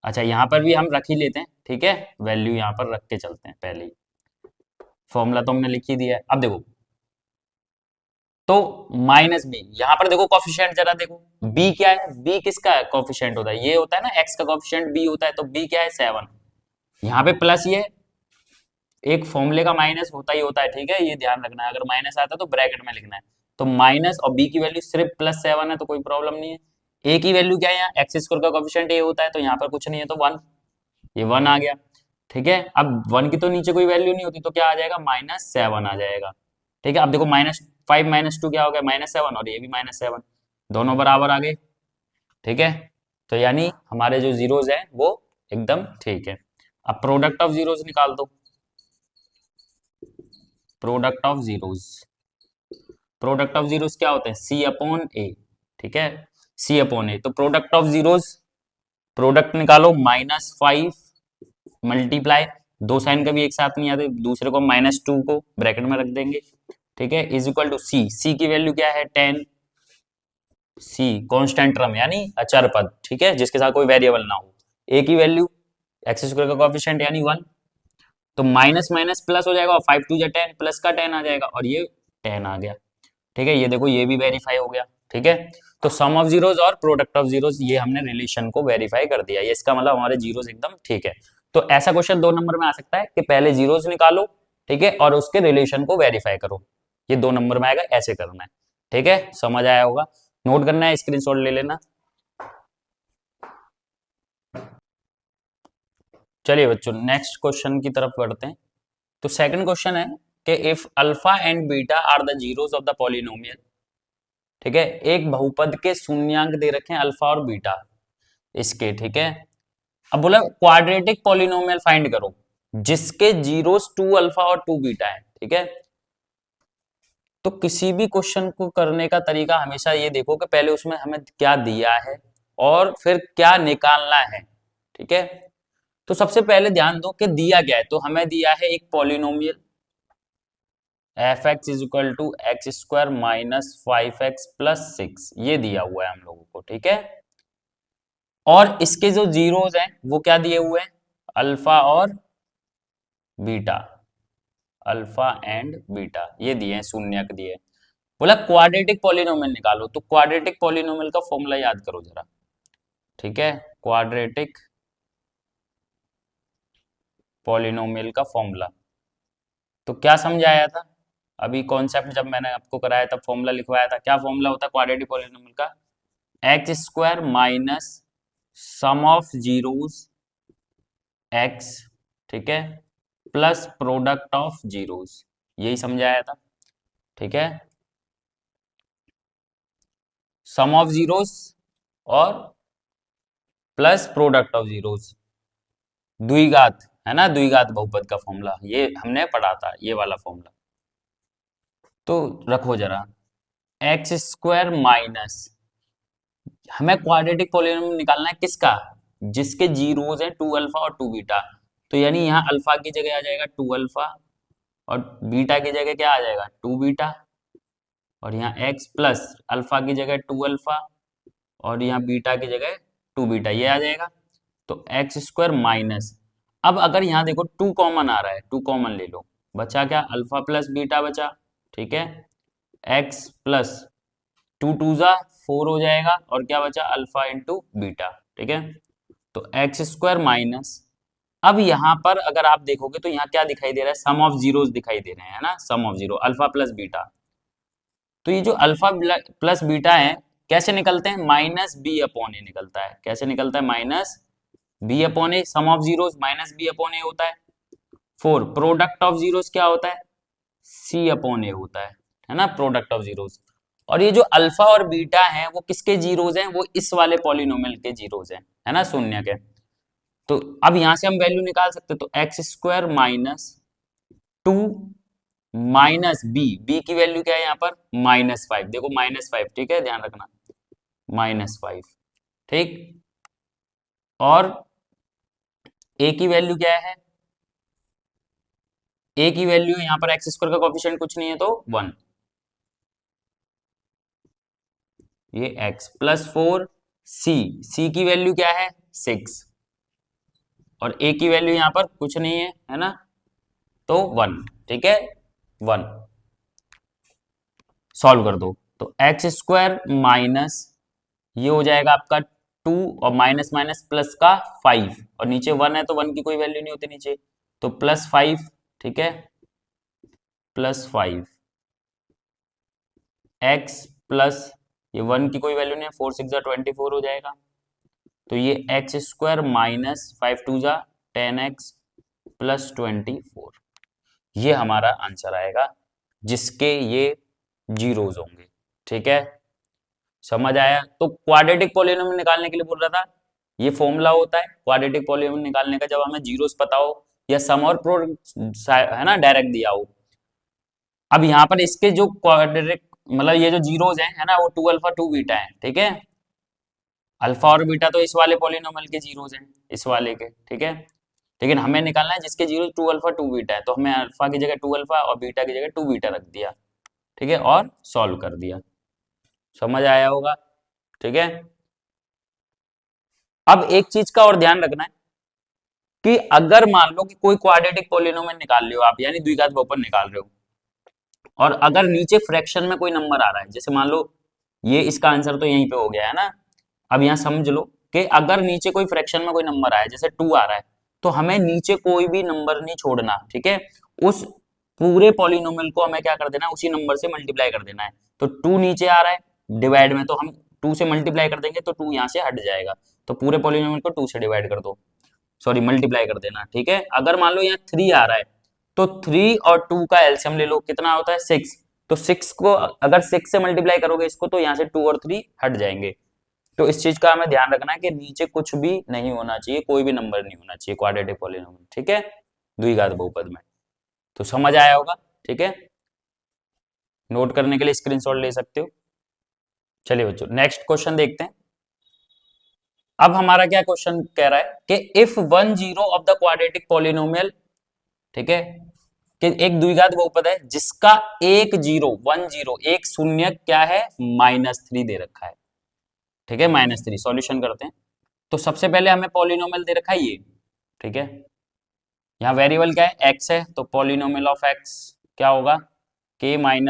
अच्छा यहाँ पर भी हम रख ही लेते हैं, ठीक है, वैल्यू यहाँ पर रख के चलते हैं, पहले ही फॉर्मूला तो हमने लिख ही दिया है। अब देखो तो -b, यहाँ पर देखो कॉफिशिएंट जरा देखो, b क्या है, b किसका कॉफिशिएंट होता है, ये होता है ना x का कॉफिशिएंट b होता है, तो b क्या है 7, यहाँ पे प्लस, ये एक फॉर्मूले का माइनस होता ही होता है, ठीक है, ये ध्यान रखना है, अगर माइनस आता है तो ब्रैकेट में लिखना है, तो माइनस और b की वैल्यू सिर्फ +7 है तो कोई प्रॉब्लम नहीं है, a की वैल्यू क्या है, यहाँ एक्स स्क्वायर का कोएफिशिएंट a होता है, तो यहाँ पर कुछ नहीं है तो 1, ये 1 आ गया, ठीक है। अब 1 की तो नीचे कोई वैल्यू नहीं होती, तो क्या आ जाएगा -7 आ जाएगा, ठीक है। अब देखो -5 -2 क्या हो गया -7, और ये भी -7, दोनों बराबर आ गए, ठीक है। तो यानी हमारे जो जीरोस हैं वो एकदम ठीक है। अब प्रोडक्ट ऑफ जीरोस निकाल दो, product of zeros, product of zeros क्या होते हैं C/A, ठीक है, C/A, तो प्रोडक्ट ऑफ जीरोस, प्रोडक्ट निकालो -5 मल्टीप्लाई, दो साइन कभी एक साथ नहीं आते, दूसरे को -2 को ब्रैकेट में रख देंगे, ठीक है, इज इक्वल टू सी की वैल्यू क्या है 10, सी कांस्टेंट टर्म यानी अचर पद, ठीक है, जिसके साथ कोई वेरिएबल ना हो, ए की वैल्यू एक्स स्क्वायर का कोएफिशिएंट यानी 1, तो माइनस माइनस प्लस हो जाएगा, और 5 2 10, प्लस का 10 आ जाएगा, और ये 10 आ गया, ठीक है, ये देखो ये भी वेरीफाई हो गया, ठीक है। तो सम ऑफ जीरोस और प्रोडक्ट ऑफ जीरोस, ये हमने रिलेशन को वेरीफाई कर दिया, ये इसका मतलब हमारे जीरोस एकदम ठीक है। तो ऐसा क्वेश्चन 2 नंबर में आ सकता है कि पहले जीरोस निकालो, ठीक है, और उसके रिलेशन को वेरीफाई करो, ये 2 नंबर में आएगा, ऐसे करना है, ठीक है, समझ आया होगा, नोट करना है, स्क्रीनशॉट ले लेना। चलिए बच्चों नेक्स्ट क्वेश्चन की तरफ बढ़ते हैं। तो सेकंड क्वेश्चन है कि if alpha and beta are the zeros of the polynomial, ठीक है, एक बहुपद के शून्यांक दे रखे हैं अल्फा और बीटा इसके, ठीक है। अब बोला क्वाड्रेटिक पॉलिनोमियल फाइंड करो जिसके जीरोस 2 अल्फा और 2 बीटा है, ठीक है। तो किसी भी क्वेश्चन को करने का तरीका हमेशा ये देखो कि पहले उसमें हमें क्या दिया है और फिर क्या निकालना है, ठीक है। तो सबसे पहले ध्यान दो कि दिया क्या है, तो हमें दिया है एक polynomial, F x is equal to x square minus 5x plus 6, ये दिया हुआ है हम लोगों को, ठीक है। और इसके जो जीरोज हैं वो क्या दिए हुए हैं, अल्फा और बीटा, अल्फा एंड बीटा ये दिए हैं, शून्यक दिए हैं। बोला क्वाड्रेटिक पॉलिनोमियल निकालो, तो क्वाड्रेटिक पॉलिनोमियल का फॉर्मूला याद करो जरा, ठीक है। क्वाड्रेटिक पॉलिनोमियल का फॉर्मूला तो क्या समझाया था अभी, कॉन्सेप्ट जब मैंने आपको कराया तब फॉर्मूला लिखवाया था, क्या फॉर्मूला होता है क्वाड्रेटिक पॉलिनोमियल का, x square minus sum of zeros x, ठीक है, प्लस प्रोडक्ट ऑफ जीरोस, यही समझाया था, ठीक है। सम ऑफ जीरोस और प्लस प्रोडक्ट ऑफ जीरोस, द्विघात है ना, द्विघात बहुपद का फॉर्मूला ये हमने पढ़ा था, ये वाला फॉर्मूला तो रखो जरा। एक्स स्क्वायर माइनस, हमें क्वाड्रेटिक पॉलिनोमियल निकालना है किसका, जिसके जीरोस हैं 2 अल्फा और 2 बीटा, तो यानी यहाँ अल्फा की जगह आ जाएगा 2 अल्फा और बीटा की जगह क्या आ जाएगा 2 बीटा, और यहाँ x प्लस अल्फा की जगह 2 अल्फा और यहाँ बीटा की जगह 2 बीटा, ये आ जाएगा। तो एक्स स्क्वायर माइनस, अब अगर यहाँ देखो 2 कॉमन आ रहा है, 2 कॉमन ले लो, बचा क्या अल्फा प्लस बीटा बचा, ठीक है। x प्लस 2 टू जा 4 हो जाएगा और क्या बचा अल्फा इंटू बीटा, ठीक है। तो एक्स स्क्वायर माइनस, अब यहाँ पर अगर आप देखोगे तो यहाँ क्या दिखाई दे रहा है, सम ऑफ जीरोस दिखाई दे रहे हैं, है ना, sum of zero alpha plus beta, तो ये जो अल्फा प्लस बीटा है कैसे निकलते हैं, माइनस बी अपॉन ए निकलता है, कैसे निकलता है minus b upon a, sum of zeros minus b upon a होता है। 4 प्रोडक्ट ऑफ जीरोस क्या होता है, सी अपॉन ए होता है ना, प्रोडक्ट ऑफ जीरोस। और ये जो अल्फा और बीटा है वो किसके जीरोस हैं, वो इस वाले पॉलिनोमियल के जीरोस हैं, है ना, शून्य के। तो अब यहां से हम वैल्यू निकाल सकते हैं, तो x square minus 2 minus B, B की वैल्यू क्या है यहाँ पर -5, देखो -5, ठीक है, ध्यान रखना -5, ठीक। और ए की वैल्यू क्या है, ए की वैल्यू यहाँ पर एक्स स्क्वायर का कोएफिशिएंट कुछ नहीं है तो 1, ये x प्लस 4, सी की वैल्यू क्या है 6 और a की वैल्यू यहाँ पर कुछ नहीं है ना, तो 1, ठीक है 1, सॉल्व कर दो। तो एक्स स्क्वायर माइनस ये हो जाएगा आपका 2 और माइनस माइनस प्लस का 5 और नीचे 1 है तो 1 की कोई वैल्यू नहीं होती नीचे, तो +5, ठीक है, +5 x प्लस ये 1 की कोई वैल्यू नहीं है, 4 6 24 हो जाएगा, तो ये x square minus 5 2 10x plus 24, ये हमारा आंसर आएगा जिसके ये जीरोज होंगे, ठीक है, समझ आया। तो क्वाड्रेटिक पॉलिनोमियल निकालने के लिए बोल रहा था, ये फॉर्मूला होता है क्वाड्रेटिक पॉलिनोमियल निकालने का, जब हमें जीरोस पता हो या सम और प्रोडक्ट है ना डायरेक्ट दिया हो। अब यहाँ पर इसके जो क्वाड्रेटिक मतलब ये जो जीरोस हैं है ना, वो 2 अल्फा 2 बीटा है, ठीक है, अल्फा और बीटा तो इस वाले पॉलिनोमियल के जीरोस हैं, इस वाले के, ठीक है। लेकिन हमें निकालना है जिसके जीरो 2 अल्फा 2 बीटा है, तो हमें अल्फा की जगह 2 अल्फा और बीटा की जगह 2 बीटा रख दिया, ठीक है, और सॉल्व कर दिया, समझ आया होगा, ठीक है। अब एक चीज का और ध्यान रखना है कि अगर मान लो कि कोई क्वाड्रेटिक पॉलिनोमियल निकाल रहे हो आप, यानी द्विघात बहुपद निकाल रहे हो, और अगर नीचे फ्रैक्शन में कोई नंबर आ रहा है, जैसे मान लो ये इसका आंसर तो यहीं पे हो गया है ना, अब यहाँ समझ लो कि अगर नीचे कोई फ्रैक्शन में कोई नंबर आया जैसे 2 आ रहा है, तो हमें नीचे कोई भी नंबर नहीं छोड़ना, ठीक है, उस पूरे पॉलिनोमियल को हमें क्या कर देना है, उसी नंबर से मल्टीप्लाई कर देना है। तो 2 नीचे आ रहा है डिवाइड में, तो हम 2 से मल्टीप्लाई कर देंगे तो 2 यहाँ से हट जाएगा, तो पूरे पॉलिनोमियल को 2 से डिवाइड कर दो, सॉरी मल्टीप्लाई कर देना, ठीक है। अगर मान लो यहाँ 3 आ रहा है तो 3 और 2 का एलसीएम ले लो, कितना होता है 6, तो 6 को अगर 6 से मल्टीप्लाई करोगे इसको तो यहाँ से 2 और 3 हट जाएंगे। तो इस चीज का हमें ध्यान रखना है कि नीचे कुछ भी नहीं होना चाहिए, कोई भी नंबर नहीं होना चाहिए क्वाड्रेटिक पॉलिनोमियल, ठीक है, द्विघात बहुपद में। तो समझ आया होगा, ठीक है, नोट करने के लिए स्क्रीनशॉट ले सकते हो। चलिए बच्चों नेक्स्ट क्वेश्चन देखते हैं। अब हमारा क्या क्वेश्चन कह रहा है कि if 1 0 of the quadratic polynomial, ठीक है, कि एक द्विघात बहुपद है जिसका एक जीरो, 10, एक शून्य क्या है, -3 दे रखा है। ठीक है, -3। सॉल्यूशन करते हैं। तो सबसे पहले हमें पॉलिनोमियल दे रखा है ये। ठीक है, यहाँ वेरिएबल क्या है, x है, तो पॉलिनोमियल ऑफ x क्या होगा, k-1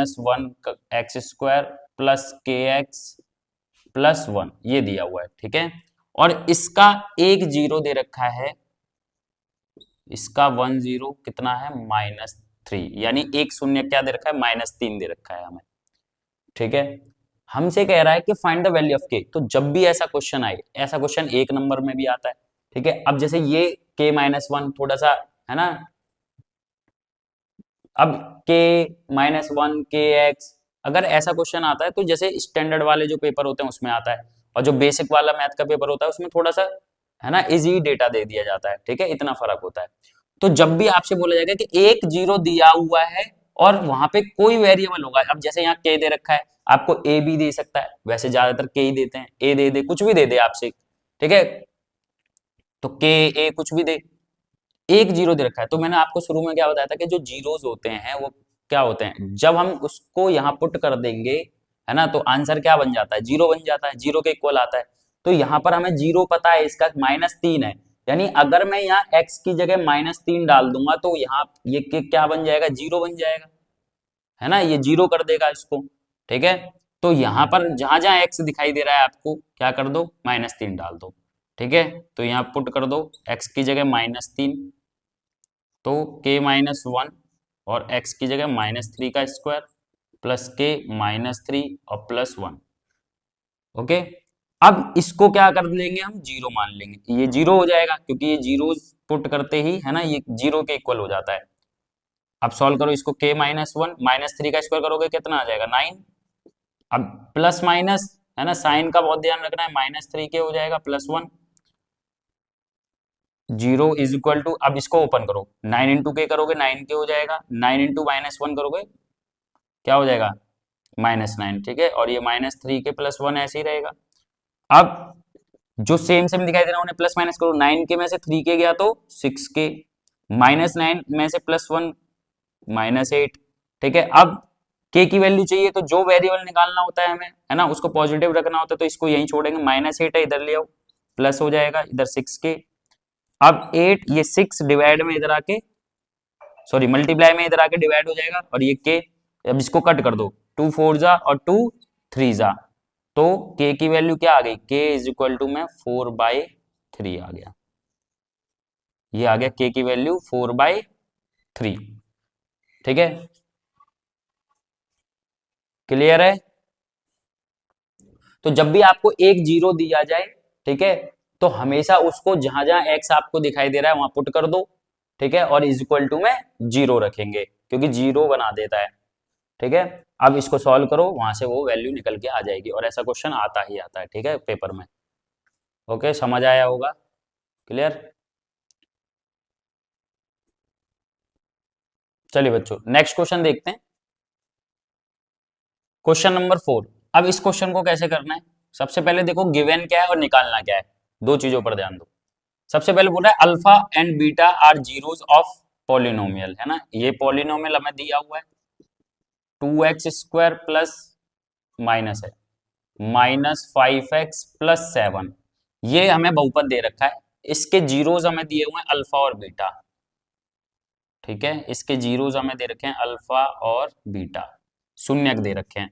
एक्स स्क्वायर प्लस के एक्स प्लस 1, ये दिया हुआ है। ठीक है, और इसका एक जीरो दे रखा है, इसका 10 कितना है, -3, यानी एक शून्य क्या दे रखा है, -3 दे रखा है हमें। ठीक है, हमसे कह रहा है कि फाइंड द वैल्यू ऑफ के। तो जब भी ऐसा क्वेश्चन आए, ऐसा क्वेश्चन एक नंबर में भी आता है। ठीक है, अब जैसे ये k-1 थोड़ा सा है ना, अब k-1 के एक्स, अगर ऐसा क्वेश्चन आता है तो जैसे स्टैंडर्ड वाले जो पेपर होते हैं उसमें आता है, और जो बेसिक वाला मैथ का पेपर होता है उसमें थोड़ा सा है ना इजी डेटा दे दिया जाता है। ठीक है, इतना फर्क होता है। तो जब भी आपसे बोला जाएगा कि एक जीरो दिया हुआ है और वहां पे कोई वेरिएबल होगा, अब जैसे यहाँ के दे रखा है, आपको ए भी दे सकता है, वैसे ज्यादातर के ही देते हैं, ए दे दे, कुछ भी दे दे आपसे। ठीक है, तो के ए कुछ भी दे, एक जीरो दे रखा है। तो मैंने आपको शुरू में क्या बताया था कि जो जीरोस होते हैं वो क्या होते हैं, जब हम उसको यहाँ पुट कर देंगे है ना, तो आंसर क्या बन जाता है, जीरो बन जाता है, जीरो के इक्वल आता है। तो यहाँ पर हमें जीरो पता है, इसका -3 है, यानी अगर मैं यहाँ x की जगह -3 डाल दूंगा तो यहाँ ये क्या बन जाएगा, जीरो बन जाएगा, है ना, ये जीरो कर देगा इसको। ठीक है, तो यहाँ पर जहां जहां x दिखाई दे रहा है आपको क्या कर दो, -3 डाल दो। ठीक है, तो यहाँ पुट कर दो x की जगह -3, तो k-1 और x की जगह -3 का स्क्वायर प्लस k-3 और +1। ओके, अब इसको क्या कर लेंगे, हम जीरो मान लेंगे, ये जीरो हो जाएगा क्योंकि ये जीरो पुट करते ही है ना ये जीरो के इक्वल हो जाता है। अब सॉल्व करो इसको, k-1 -3 का स्क्वायर करोगे कितना आ जाएगा, 9। अब प्लस माइनस है ना, साइन का बहुत ध्यान रखना है, -3 के हो जाएगा +1, जीरो इज इक्वल टू, अब इसको ओपन करो, 9 इंटू के करोगे 9 के हो जाएगा, 9 इंटू -1 करोगे क्या हो जाएगा, -9। ठीक है, और ये -3 के +1 ऐसे ही रहेगा। अब जो सेम सेम दिखाई दे रहा है उन्हें प्लस माइनस करो, 9 के में से 3 के गया तो 6 के, -9 में से +1 -8। ठीक है, अब के की वैल्यू चाहिए तो जो वेरिएबल निकालना होता है हमें है ना, उसको पॉजिटिव रखना होता है, तो इसको यहीं छोड़ेंगे, -8 है इधर ले आओ, प्लस हो जाएगा इधर 6 के। अब 8 ये 6 डिवाइड में इधर आके, सॉरी मल्टीप्लाई में इधर आके डिवाइड हो जाएगा, और ये के, अब इसको कट कर दो, 2 4 जा और 2 3 जा, तो के की वैल्यू क्या आ गई, के इज इक्वल टू में 4/3 आ गया, ये आ गया के की वैल्यू 4/3। ठीक है, क्लियर है। तो जब भी आपको एक जीरो दिया जाए, ठीक है, तो हमेशा उसको जहां जहां एक्स आपको दिखाई दे रहा है वहां पुट कर दो। ठीक है, और इज इक्वल टू में जीरो रखेंगे क्योंकि जीरो बना देता है। ठीक है, अब इसको सॉल्व करो, वहां से वो वैल्यू निकल के आ जाएगी, और ऐसा क्वेश्चन आता ही आता है। ठीक है, पेपर में। ओके, समझ आया होगा, क्लियर। चलिए बच्चों, नेक्स्ट क्वेश्चन देखते हैं, क्वेश्चन नंबर 4। अब इस क्वेश्चन को कैसे करना है, सबसे पहले देखो गिवन क्या है और निकालना क्या है, दो चीजों पर ध्यान दो। सबसे पहले बोल रहा है alpha and beta are zeros of polynomial, है ना, ये पॉलिनोमियल हमें दिया हुआ है, 2x² प्लस माइनस है -5x + 7, ये हमें बहुपद दे रखा है, इसके जीरोस हमें दिए हुए हैं अल्फा और बीटा। ठीक है, इसके जीरोस हमें दे रखे हैं अल्फा और बीटा, शून्यक दे रखे हैं।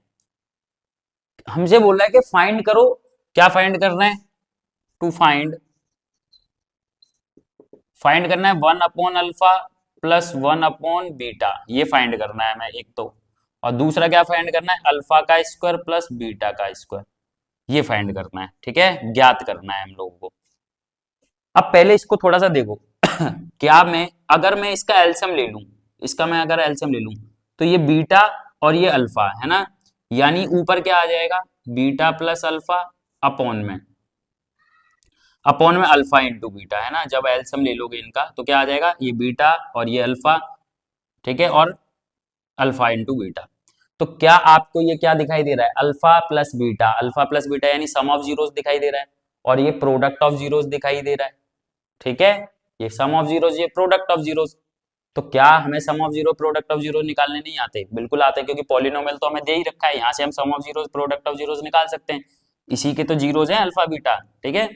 हमसे बोल रहा है कि फाइंड करो, क्या फाइंड करना है, टू फाइंड, फाइंड करना है 1/अल्फा प्लस 1/बीटा, ये फाइंड करना है हमें एक तो, और दूसरा क्या फाइंड करना है, अल्फा का स्क्वायर प्लस बीटा का स्क्वायर, ये फाइंड करना है। ठीक है, ज्ञात करना है हम लोगों को। अब पहले इसको थोड़ा सा देखो क्या मैं, अगर मैं इसका एलसीएम ले लूं, इसका मैं अगर एलसीएम ले लूं, तो ये बीटा और ये अल्फा है ना, यानी ऊपर क्या आ जाएगा, बीटा प्लस अल्फा अपॉन में अल्फा इंटू बीटा, है ना, जब एलसीएम ले लोगे इनका तो क्या आ जाएगा, ये बीटा और ये अल्फा। ठीक है, और अल्फा इंटू बीटा, तो क्या आपको ये क्या दिखाई दे रहा है, अल्फा प्लस बीटा यानी सम ऑफ जीरोस दिखाई दे रहा है, और ये प्रोडक्ट ऑफ जीरोस दिखाई दे रहा है। ठीक है, ये सम ऑफ जीरोस, ये प्रोडक्ट ऑफ जीरोस। तो क्या हमें sum of zero product of zero निकालने नहीं आते? बिल्कुल आते हैं, क्योंकि पॉलिनोमियल तो हमें दे ही रखा है, यहाँ से हम sum of zero product of zeros निकाल सकते हैं। इसी के तो जीरोस हैं अल्फा बीटा, ठीक है।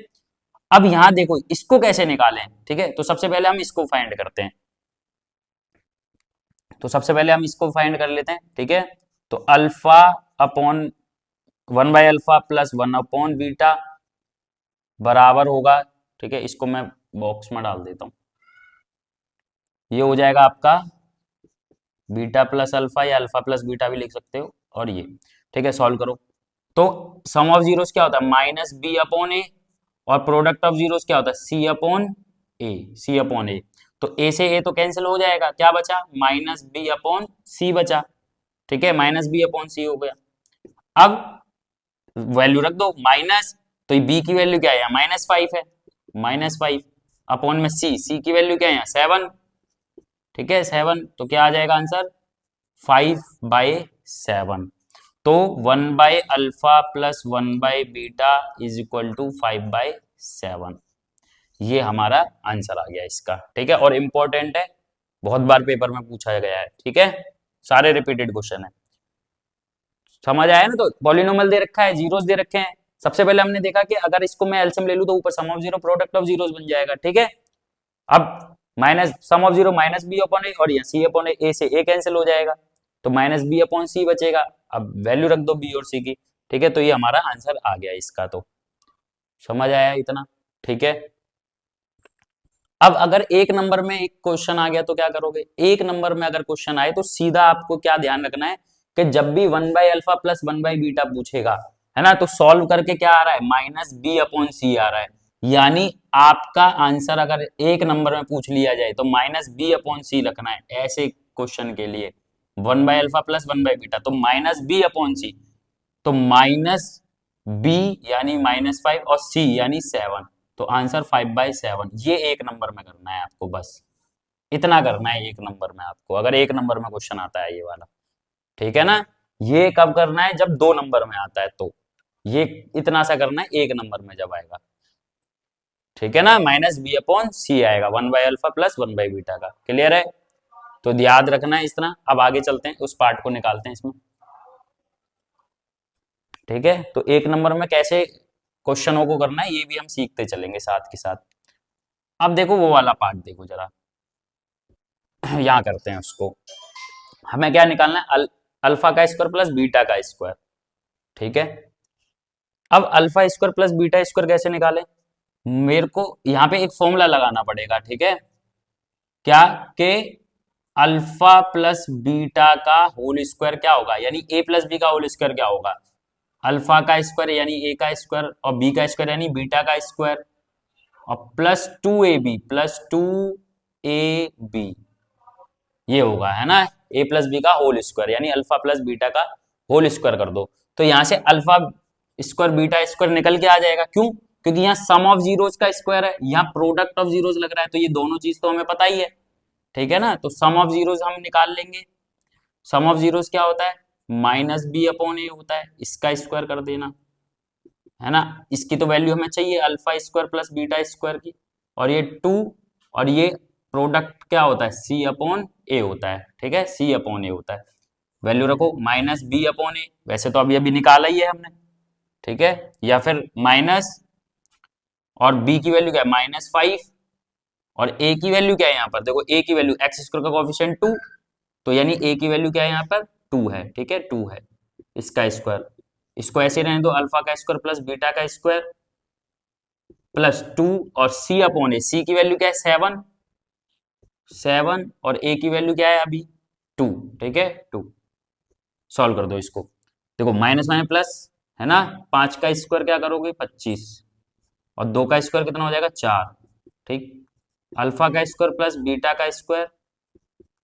अब यहाँ देखो इसको कैसे निकालें, ठीक है। तो सबसे पहले हम इसको फाइंड करते हैं, तो सबसे पहले हम इसको फाइंड कर लेते हैं, ठीक है। तो अल्फा अपॉन 1/अल्फा प्लस 1/बीटा बराबर होगा, ठीक है। इसको मैं बॉक्स में डाल देता हूं, ये हो जाएगा आपका बीटा प्लस अल्फा, या अल्फा प्लस बीटा भी लिख सकते हो, और ये, ठीक है। सॉल्व करो तो सम ऑफ जीरोस क्या होता है, माइनस बी अपॉन ए, और प्रोडक्ट ऑफ जीरोस क्या होता है, सी अपॉन ए, सी अपॉन ए। तो ए से ए तो कैंसिल हो जाएगा, क्या बचा, माइनस बी अपॉन सी बचा, ठीक है। माइनस बी अपॉन सी हो गया। अब वैल्यू रख दो माइनस, तो बी की वैल्यू क्या है, -5 है, -5 अपॉन में सी, सी की वैल्यू क्या है 7, ठीक है 7। तो क्या आ जाएगा आंसर, 5/7। तो 1/अल्फा प्लस 1/बीटा इज इक्वल टू 5/7, ये हमारा आंसर आ गया इसका, ठीक है। और इंपॉर्टेंट है, बहुत बार पेपर में पूछा गया है, ठीक है। सारे रिपीटेड क्वेश्चन है, समझ आया ना। तो पॉलिनोमियल दे रखा है, जीरोस दे रखे हैं। सबसे पहले हमने देखा कि अगर इसको मैं एलसीएम ले लूं तो ऊपर sum of zero product of zeros बन जाएगा, ठीक है। अब minus sum of zero minus b upon a, और यहाँ सी अपॉन ए से ए कैंसिल हो जाएगा, तो माइनस बी अपॉन सी बचेगा। अब वैल्यू रख दो बी और सी की, ठीक है। तो ये हमारा आंसर आ गया इसका, तो समझ आया इतना, ठीक है। अब अगर एक नंबर में एक क्वेश्चन आ गया तो क्या करोगे, एक नंबर में अगर क्वेश्चन आए तो सीधा आपको क्या ध्यान रखना है कि जब भी 1/अल्फा प्लस 1/बीटा पूछेगा, है ना, तो सॉल्व करके क्या आ रहा है, माइनस बी अपॉन सी आ रहा है। यानी आपका आंसर अगर एक नंबर में पूछ लिया जाए तो माइनस बी अपॉन सी रखना है, ऐसे क्वेश्चन के लिए 1/अल्फा प्लस 1/बीटा, तो माइनस बी अपॉन सी, तो माइनस बी यानी -5 और सी यानी 7, तो आंसर 5/7। ये एक नंबर में करना है आपको, बस इतना करना है एक नंबर में आपको, अगर एक नंबर में क्वेश्चन आता है ये वाला, ठीक है ना। ये कब करना है, जब 2 नंबर में आता है, तो ये इतना सा करना है एक नंबर में जब आएगा, ठीक है ना। माइनस बी अपॉन सी आएगा 1/अल्फा प्लस 1/बीटा का, क्लियर है। तो याद रखना है इतना। अब आगे चलते हैं, उस पार्ट को निकालते हैं इसमें, ठीक है। तो एक नंबर में कैसे क्वेश्चनों को करना है ये भी हम सीखते चलेंगे साथ के साथ। अब देखो वो वाला पार्ट देखो जरा, यहाँ करते हैं उसको। हमें क्या निकालना है, अल्फा का स्क्वायर प्लस बीटा का स्क्वायर, ठीक है। अब alpha square plus beta square कैसे निकालें, मेरे को यहाँ पे एक फॉर्मूला लगाना पड़ेगा, ठीक है। क्या के अल्फा प्लस बीटा का होल स्क्वायर क्या होगा, यानी ए प्लस बी का होल स्क्वायर क्या होगा, अल्फा का स्क्वायर यानी ए का स्क्वायर, और बी का स्क्वायर यानी बीटा का स्क्वायर, और +2ab ये होगा, है ना। ए प्लस बी का होल स्क्वायर यानी अल्फा प्लस बीटा का होल स्क्वायर कर दो, तो यहां से अल्फा स्क्वायर बीटा स्क्वायर निकल के आ जाएगा। क्यों, क्योंकि यहाँ सम ऑफ जीरोस का स्क्वायर है, यहाँ प्रोडक्ट ऑफ जीरोस लग रहा है, तो ये दोनों चीज तो हमें पता ही है, ठीक है ना। तो सम ऑफ जीरोस हम निकाल लेंगे। सम ऑफ जीरोस क्या होता है, माइनस बी अपॉन ए होता है, इसका स्क्वायर कर देना, है ना। इसकी तो वैल्यू हमें चाहिए alpha square plus beta square की, और ये 2, और ये प्रोडक्ट क्या होता है, सी अपॉन ए होता है, ठीक है, सी अपॉन ए होता है। वैल्यू रखो माइनस बी अपॉन ए, वैसे तो अभी निकाला ही है हमने, ठीक है। या फिर माइनस, और बी की वैल्यू क्या है -5, और ए की वैल्यू क्या है, यहाँ पर देखो ए की वैल्यू एक्स स्क्वायर का कोफिशिएंट 2, तो यानी ए की वैल्यू क्या है यहाँ पर 2 है, ठीक है 2 है, इसका स्क्वायर। इसको ऐसे रहने दो, अल्फा का स्क्वायर प्लस बीटा का स्क्वायर +2, और सी अपॉन ए, सी की वैल्यू क्या है 7, 7, और ए की वैल्यू क्या है अभी 2, ठीक है 2। सॉल्व कर दो इसको, देखो माइनस माइनस प्लस, है ना। 5 का स्क्वायर क्या करोगे 25, और 2 का स्क्वायर कितना हो जाएगा 4, ठीक। अल्फा का स्क्वायर प्लस बीटा का स्क्वायर,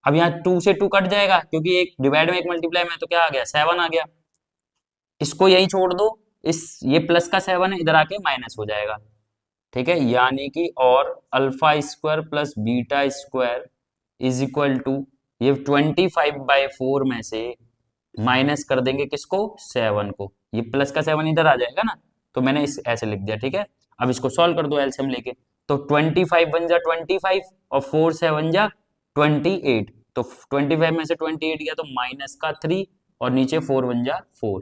अब यहाँ 2 से 2 कट जाएगा, क्योंकि एक डिवाइड में एक मल्टीप्लाई में, तो क्या आ गया 7 आ गया। इसको यही छोड़ दो, इस ये प्लस का 7 है, इधर आके माइनस हो जाएगा, ठीक है। यानी कि और alpha square plus beta square is equal to, ये 25/4 में से माइनस कर देंगे किसको 7 को, ये प्लस का 7 इधर आ जाएगा ना, तो मैंने इस ऐसे लिख दिया, ठीक है। अब इसको सॉल्व कर दो एलसीएम लेके, तो 25 बन जा 25, और 4 7 जा 28, तो 25 में से 28 गया तो माइनस का 3 और नीचे 4 बन जा 4,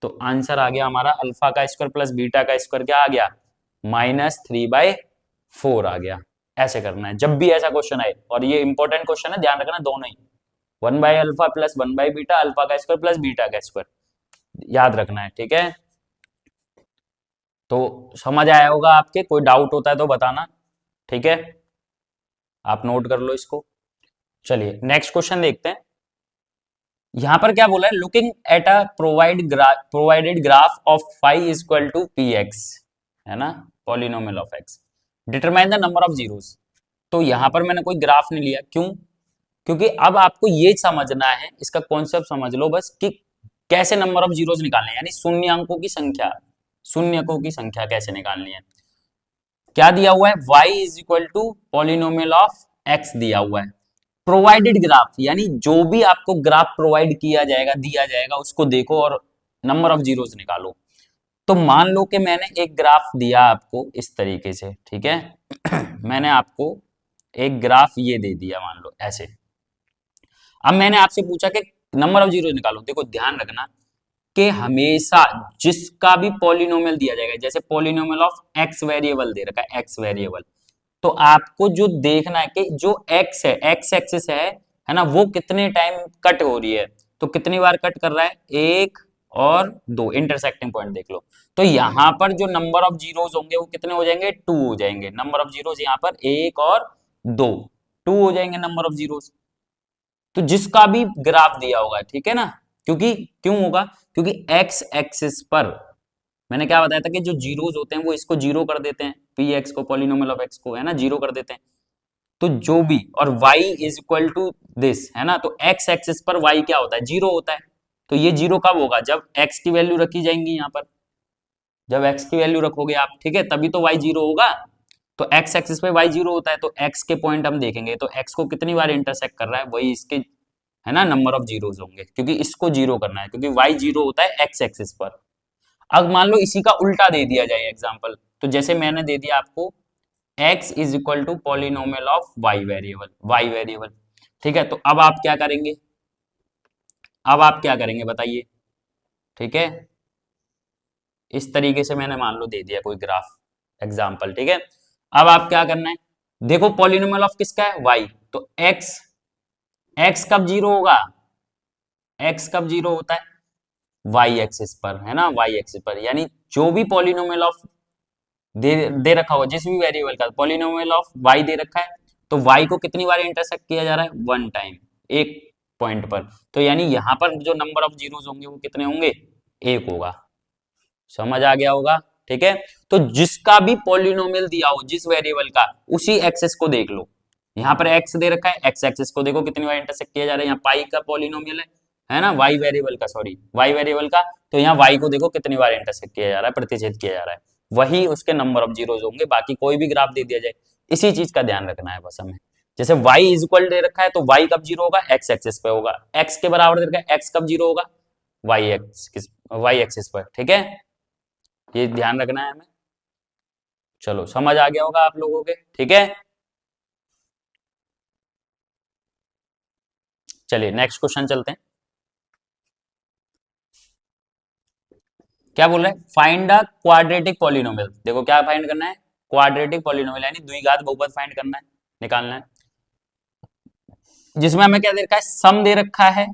तो आंसर आ गया हमारा अल्फा का स्क्वायर प्लस बीटा का स्क्वायर क्या आ गया, -3/4 आ गया। ऐसे करना है जब भी ऐसा क्वेश्चन आए, और ये इंपॉर्टेंट क्वेश्चन है, ध्यान रखना दोनों ही, 1/अल्फा प्लस 1/बीटा, अल्फा का स्क्वायर प्लस बीटा का स्क्वायर याद रखना है, ठीक है। तो समझ आया होगा आपके, कोई डाउट होता है तो बताना, ठीक है, आप नोट कर लो इसको। चलिए नेक्स्ट क्वेश्चन देखते हैं। यहां पर क्या बोला है, looking at a provided graph of phi is equal to P x, है ना, polynomial of x, determine the number of zeros. तो यहां पर मैंने कोई ग्राफ नहीं लिया, क्यों, क्योंकि अब आपको ये समझना है, इसका कॉन्सेप्ट समझ लो बस, कि कैसे नंबर ऑफ जीरोस निकालने हैं, यानी शून्यंकों की संख्या, शून्यकों की संख्या कैसे निकालनी है। क्या दिया हुआ है, y is equal to polynomial of x दिया हुआ है, प्रोवाइडेड ग्राफ, यानी जो भी आपको ग्राफ प्रोवाइड किया जाएगा, दिया जाएगा, उसको देखो और नंबर ऑफ जीरोस निकालो। तो मान लो कि मैंने एक ग्राफ दिया आपको इस तरीके से, ठीक है मैंने आपको एक ग्राफ ये दे दिया, मान लो ऐसे। अब मैंने आपसे पूछा कि नंबर ऑफ जीरोस निकालो। देखो ध्यान रखना कि हमेशा जिसका भी पॉलिनोमियल दिया जाएगा, जैसे पॉलिनोमियल ऑफ एक्स वेरिएबल दे रखा है, एक्स वेरिएबल, तो आपको जो देखना है कि जो एक्स है, एक्स एक्सिस है ना, वो कितने टाइम कट हो रही है, तो कितनी बार कट कर रहा है, 1 और 2 इंटरसेक्टिंग पॉइंट देख लो। तो यहां पर जो नंबर ऑफ जीरोस होंगे वो कितने हो जाएंगे, 2 हो जाएंगे। नंबर ऑफ जीरोस यहां पर 1 और 2, 2 हो जाएंगे नंबर ऑफ जीरोस। तो जिसका भी ग्राफ दिया होगा, ठीक है ना, क्योंकि क्यों होगा, क्योंकि एक्स एक्सिस पर मैंने क्या बताया था कि जो जीरोस होते हैं वो इसको जीरो कर देते हैं, पी एक्स को, पॉलिनोमियल ऑफ एक्स को, है ना, जीरो कर देते हैं। तो जो भी, और y is equal to this, है ना, तो x एक्सिस पर y क्या होता है, जीरो होता है। तो ये जीरो कब होगा, जब x की वैल्यू रखी जाएंगी यहाँ पर, जब x की वैल्यू रखोगे आप, ठीक है, तभी तो y जीरो होगा। तो x एक्सिस पे y जीरो होता है, तो x के पॉइंट हम देखेंगे, तो x को कितनी बार इंटरसेक्ट कर रहा है, वही इसके, है ना, नंबर ऑफ जीरोस होंगे, क्योंकि इसको जीरो करना है, क्योंकि y जीरो होता है x एक्सिस पर। अब मान लो इसी का उल्टा दे दिया जाए एग्जाम्पल, तो जैसे मैंने दे दिया आपको x is equal to polynomial of y variable, ठीक है, तो अब आप क्या करेंगे, अब आप क्या करेंगे बताइए, ठीक है, इस तरीके से मैंने मान लो दे दिया कोई ग्राफ एग्जाम्पल, ठीक है। अब आप क्या करना है, देखो पॉलिनोमियल ऑफ किसका है, y, तो x कब जीरो होगा, x कब जीरो होता है, y एक्सिस पर, है ना, y एक्सिस पर, यानी जो भी पॉलिनोमियल ऑफ दे रखा होगा, जिस भी वेरिएबल का पॉलिनोमियल ऑफ y दे रखा है, तो y को कितनी बार इंटरसेक्ट किया जा रहा है, 1 टाइम, एक पॉइंट पर। तो यानी यहां पर जो नंबर ऑफ जीरोस होंगे वो कितने होंगे, 1 होगा। समझ आ गया होगा, ठीक है। तो जिसका भी पॉलिनोमियल दिया हो, जिस वेरिएबल का, उसी एक्सेस को देख लो। यहाँ पर x दे रखा है, x एक्सिस को देखो कितनी बार इंटरसेक्ट किया जा रहा है, यहाँ पाई का पॉलिनोमियल है ना, y वेरिएबल का, सॉरी y वेरिएबल का, तो यहाँ y को देखो कितनी बार इंटरसेक्ट किया जा रहा है, प्रतिच्छेद किया जा रहा है, वही उसके नंबर ऑफ जीरोस होंगे, बाकी कोई भी ग्राफ दे दिया जाए, इसी चीज का ध्यान रखना है बस हमें। जैसे y इज इक्वल दे रखा है, तो y कब जीरो होगा, x एक्सिस पे होगा, x के बराबर दे रखा है, x कब जीरो होगा, y एक्सिस पर, ठीक है, ये ध्यान रखना है हमें। चलो समझ आ गया होगा आप लोगों के, ठीक है। चलिए नेक्स्ट क्वेश्चन चलते हैं। क्या बोल रहे हैं, फाइंड द क्वाड्रेटिक पॉलिनोमियल। देखो क्या फाइंड करना है, क्वाड्रेटिक पॉलिनोमियल, यानी द्विघात बहुपद फाइंड करना है, निकालना है, जिसमें हमें क्या दे रखा है, सम दे रखा है।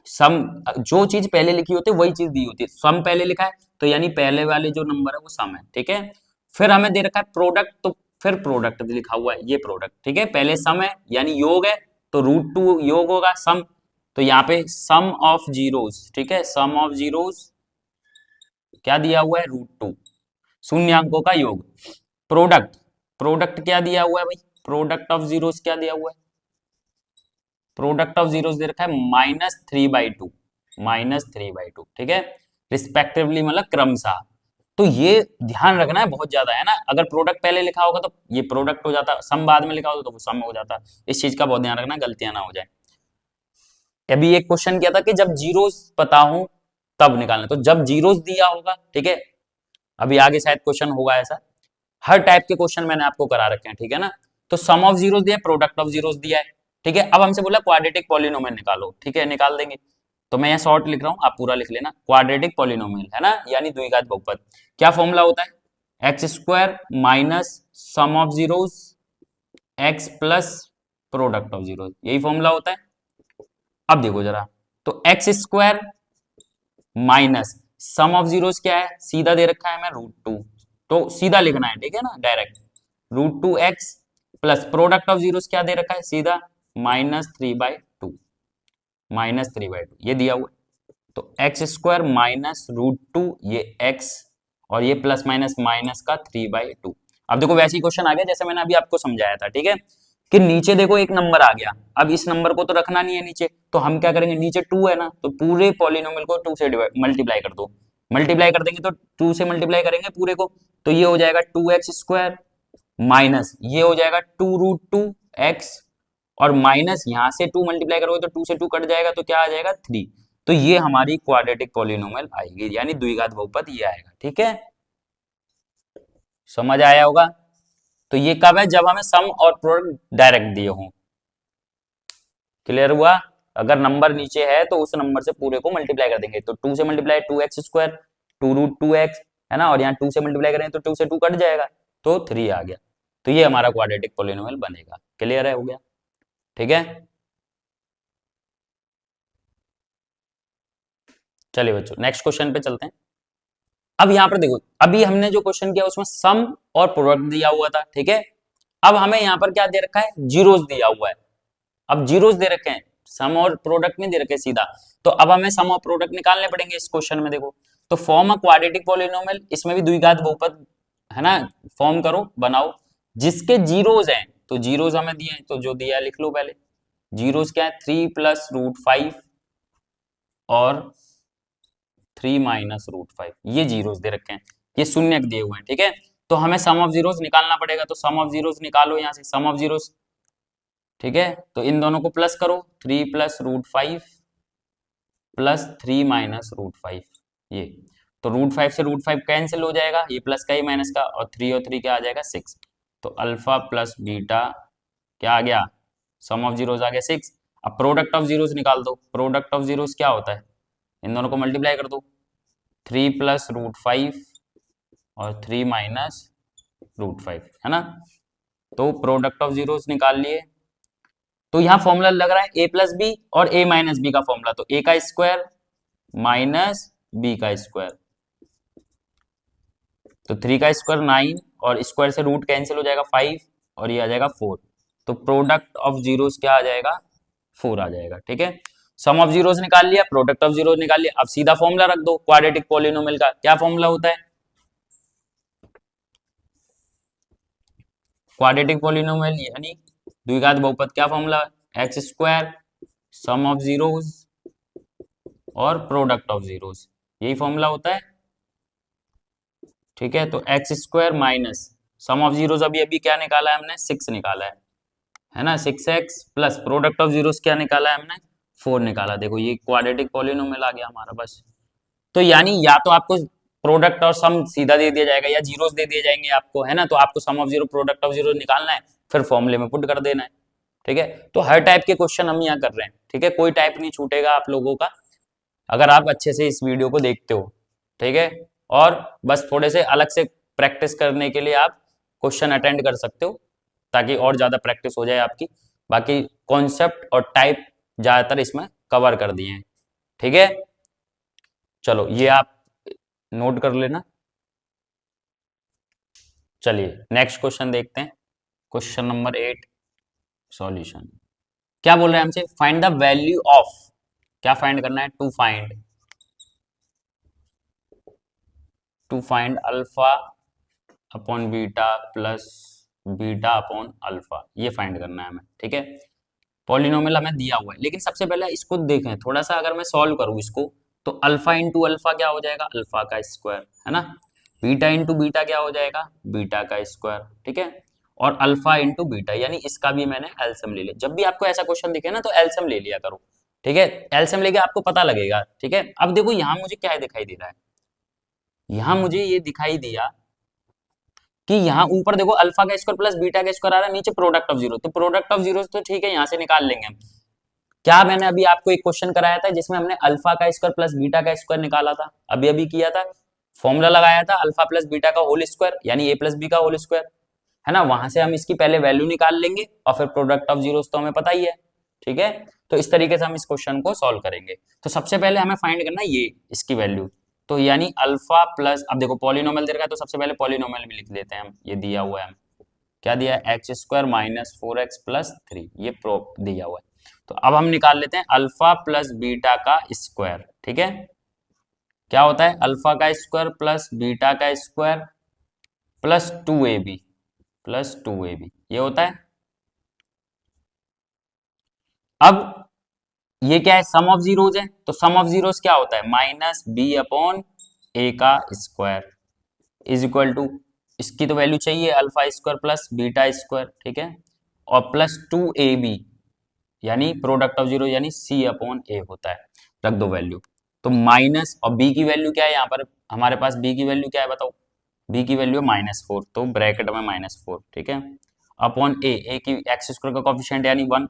सम, जो चीज पहले लिखी होती है वही चीज दी होती है, सम पहले लिखा है, तो यानी पहले वाले जो नंबर है वो सम है, ठीक है। फिर हमें दे रखा है प्रोडक्ट, तो फिर प्रोडक्ट लिखा हुआ है, ये प्रोडक्ट, ठीक है, पहले सम है यानी योग है, तो √2 योग होगा सम, तो यहाँ पे सम ऑफ जीरोस, ठीक है, सम ऑफ जीरोस क्या दिया हुआ है, √2, शून्यंकों का योग। प्रोडक्ट, प्रोडक्ट क्या दिया हुआ है भाई, प्रोडक्ट ऑफ जीरोस क्या दिया हुआ है, प्रोडक्ट ऑफ जीरोस दे रखा है -3/2, -3/2, ठीक है, रिस्पेक्टिवली, मतलब क्रमशः। तो ये ध्यान रखना है बहुत ज्यादा, है ना, अगर प्रोडक्ट पहले लिखा होगा तो ये प्रोडक्ट हो जाता, सम बाद में लिखा होगा तो वो सम हो जाता, इस चीज का बहुत ध्यान रखना, गलतियां ना हो जाए। अभी एक क्वेश्चन किया था कि जब जीरोस पता हो तब निकालना, तो जब जीरोस दिया होगा, ठीक है, अभी आगे शायद क्वेश्चन होगा ऐसा, हर टाइप के क्वेश्चन मैंने आपको करा रखे हैं, ठीक है ना। तो सम ऑफ जीरोस दिया है, प्रोडक्ट ऑफ जीरोस दिया है, ठीक है। अब हमसे बोला क्वाड्रेटिक पॉलिनोमियल निकालो, ठीक है, निकाल देंगे। तो मैं यहाँ शॉर्ट लिख रहा हूँ, आप पूरा लिख लेना। क्वाड्रेटिक पॉलिनोमियल है ना, यानी द्विघात बहुपद, क्या फॉर्मूला होता है, x square minus sum of zeros x plus product of zeros, यही फॉर्मूला होता है। अब देखो जरा, तो x square minus sum of zeros क्या है, सीधा दे रखा है हमें √2, तो सीधा लिखना है, ठीक है ना, direct √2x plus product of zeros क्या दे रखा है, सीधा -3/2, -3/2 ये दिया हुआ है। तो एक्स स्क्वायर माइनस √2 ये x, और ये प्लस माइनस माइनस का 3/2। अब देखो वैसे ही क्वेश्चन आ गया जैसे मैंने अभी आपको समझाया था, ठीक है, कि नीचे देखो एक नंबर आ गया, अब इस नंबर को तो रखना नहीं है नीचे, तो हम क्या करेंगे, नीचे 2 है ना, तो पूरे पॉलिनोमियल को 2 से मल्टीप्लाई कर दो। मल्टीप्लाई कर देंगे तो 2 से मल्टीप्लाई करेंगे पूरे को, तो ये हो जाएगा 2x स्क्वायर माइनस ये हो जाएगा 2√2x, और माइनस यहां से 2 मल्टीप्लाई करोगे तो 2 से 2 कट जाएगा, तो क्या आ जाएगा 3। तो ये हमारी क्वाड्रेटिक पॉलिनोमियल आएगी, यानी द्विघात बहुपद ये आएगा, ठीक है, समझ आया होगा। तो ये कब है, जब हमें सम और प्रोडक्ट डायरेक्ट दिए हों, क्लियर हुआ। अगर नंबर नीचे है तो उस नंबर से पूरे को मल्टीप्लाई कर देंगे, तो 2 से मल्टीप्लाई 2x स्क्वायर 2√2x है ना, और यहाँ 2 से मल्टीप्लाई करें तो 2 से 2 कट जाएगा, तो 3 आ गया। तो ये हमारा क्वाड्रेटिक पॉलिनोमियल बनेगा, क्लियर है, हो गया, ठीक है। चलिए बच्चों नेक्स्ट क्वेश्चन पे चलते हैं। अब यहाँ पर देखो, अभी हमने जो क्वेश्चन किया उसमें सम और प्रोडक्ट दिया हुआ था, ठीक है। अब हमें यहाँ पर क्या दे रखा है, जीरोस दिया हुआ है। अब जीरोस दे रखे हैं, सम और प्रोडक्ट नहीं दे रखे सीधा, तो अब हमें सम और प्रोडक्ट निकालने पड़ेंगे इस क्वेश्चन में। देखो, तो फॉर्म अ क्वाड्रेटिक पॉलिनोमियल, इसमें भी द्विघात बहुपद है ना, फॉर्म करो, बनाओ, जिसके जीरोस हैं, तो जीरोस हमें दिए हैं, तो जो दिया है लिख लो पहले। जीरोस क्या है, 3 + √5 और 3 - √5, ये जीरोस दे रखे हैं, ये शून्य दिए हुए हैं, ठीक है। तो हमें सम ऑफ जीरोस निकालना पड़ेगा, तो सम ऑफ जीरोस निकालो यहाँ से, सम ऑफ जीरोस, ठीक है। तो इन दोनों को प्लस करो, 3 + √5 प्लस 3 - √5, ये तो √5 से √5 कैंसिल हो जाएगा, ये प्लस का ही माइनस का, और 3 और 3 क्या आ जाएगा 6, तो अल्फा प्लस बीटा क्या आ गया, सम ऑफ जीरोस आ गया 6। अब प्रोडक्ट ऑफ जीरोस निकाल दो, प्रोडक्ट ऑफ जीरोस क्या होता है, इन दोनों को मल्टीप्लाई कर दो, 3 + √5 और 3 - √5 है ना, तो प्रोडक्ट ऑफ जीरोस निकाल लिए। तो यहाँ फॉर्मूला लग रहा है a + b और a - b का फॉर्मूला, तो a का स्क्वायर माइनस b का स्क्वायर, तो 3 का स्क्वायर 9, और स्क्वायर से रूट कैंसिल हो जाएगा 5, और ये आ जाएगा 4, तो प्रोडक्ट ऑफ जीरोस क्या आ जाएगा, 4 आ जाएगा, ठीक है। सम ऑफ जीरोस निकाल लिया, प्रोडक्ट ऑफ जीरोस निकाल लिया, अब सीधा फॉर्मूला रख दो क्वाड्रेटिक पॉलिनोमियल का, क्या फॉर्मूला होता है, क्वाड्रेटिक पॉलिनोमियल यानी द्विघात बहुपद, क्या formula, x square sum of zeros और प्रोडक्ट ऑफ जीरोस, यही फॉर्मूला होता है, ठीक है। तो x square minus sum of zeros, अभी अभी क्या निकाला है हमने, 6 निकाला है ना, 6x plus product of zeros क्या निकाला है हमने, 4 निकाला। देखो ये क्वाड्रेटिक पॉलिनोमियल आ गया हमारा बस। तो यानी या तो आपको प्रोडक्ट और सम सीधा दे दिया जाएगा, या जीरोस दे दिए जाएंगे आपको, है ना, तो आपको sum of zero product of zero निकालना है, फिर फॉर्मूले में पुट कर देना है, ठीक है। तो हर टाइप के क्वेश्चन हम यहाँ कर रहे हैं, ठीक है, कोई टाइप नहीं छूटेगा आप लोगों का, अगर आप अच्छे से इस वीडियो को देखते हो, ठीक है। और बस थोड़े से अलग से प्रैक्टिस करने के लिए आप क्वेश्चन अटेंड कर सकते हो, ताकि और ज्यादा प्रैक्टिस हो जाए आपकी। बाकी कॉन्सेप्ट और टाइप ज्यादातर इसमें कवर कर दिए हैं, ठीक है। चलो ये आप नोट कर लेना। चलिए नेक्स्ट क्वेश्चन देखते हैं, क्वेश्चन नंबर 8 सॉल्यूशन। क्या बोल रहे हैं हमसे, फाइंड द वैल्यू ऑफ, क्या फाइंड करना है, to find alpha upon beta plus beta upon alpha, ये फाइंड करना है हमें, ठीक है। पॉलिनोमियल हमें दिया हुआ है, लेकिन सबसे पहले इसको देखें थोड़ा सा, अगर मैं सॉल्व करूं इसको, तो अल्फा इंटू अल्फा क्या हो जाएगा, अल्फा का स्क्वायर, है ना, बीटा इंटू बीटा क्या हो जाएगा, बीटा का स्क्वायर, ठीक है, और अल्फा इंटू बीटा, यानी इसका भी मैंने एलसीएम ले लिया। जब भी आपको ऐसा क्वेश्चन दिखे ना, तो एलसीएम ले लिया करो, ठीक है, एलसीएम लेके आपको पता लगेगा, ठीक है। अब देखो यहाँ मुझे क्या दिखाई दे रहा है, यहाँ मुझे ये दिखाई दिया कि यहाँ ऊपर देखो अल्फा का स्क्वायर प्लस बीटा का स्क्वायर आ रहा है, नीचे प्रोडक्ट ऑफ जीरो, तो प्रोडक्ट ऑफ जीरो तो ठीक है यहाँ से निकाल लेंगे हम। क्या मैंने अभी आपको एक क्वेश्चन कराया था जिसमें हमने अल्फा का स्क्वायर प्लस बीटा का स्क्वायर निकाला था, अभी अभी किया था, फॉर्मूला लगाया था अल्फा प्लस बीटा का होल स्क्वायर यानी ए प्लस बी का होल स्क्वायर, है ना। वहां से हम इसकी पहले वैल्यू निकाल लेंगे और फिर प्रोडक्ट ऑफ जीरोस तो हमें पता ही है, ठीक है। तो इस तरीके से हम इस क्वेश्चन को सॉल्व करेंगे। तो सबसे पहले हमें फाइंड करना है ये इसकी वैल्यू, तो यानी अल्फा प्लस, अब देखो पॉलिनोमियल दे रखा है तो सबसे पहले पॉलिनोमियल में लिख लेते हैं हम, ये दिया हुआ है, हम क्या दिया है, x square minus 4x plus 3, ये प्रो दिया हुआ है। तो अब हम निकाल लेते हैं अल्फा प्लस बीटा का स्क्वायर, ठीक है। क्या होता है, अल्फा का स्क्वायर प्लस बीटा का square plus 2ab plus 2ab, ये होता है। अब ये क्या है, सम ऑफ जीरोज है, तो सम ऑफ जीरोज क्या होता है, माइनस बी अपॉन ए का स्क्वायर इज इक्वल टू, इसकी तो वैल्यू चाहिए alpha square plus beta square, ठीक है, और प्लस 2ab यानी प्रोडक्ट ऑफ जीरो यानी सी अपॉन ए होता है, रख दो वैल्यू। तो माइनस, और बी की वैल्यू क्या है यहाँ पर हमारे पास, बी की वैल्यू क्या है बताओ, बी की वैल्यू है -4, तो ब्रैकेट में -4, ठीक है, अपॉन ए की एक्स स्क्वायर का कोफिशिएंट यानी 1,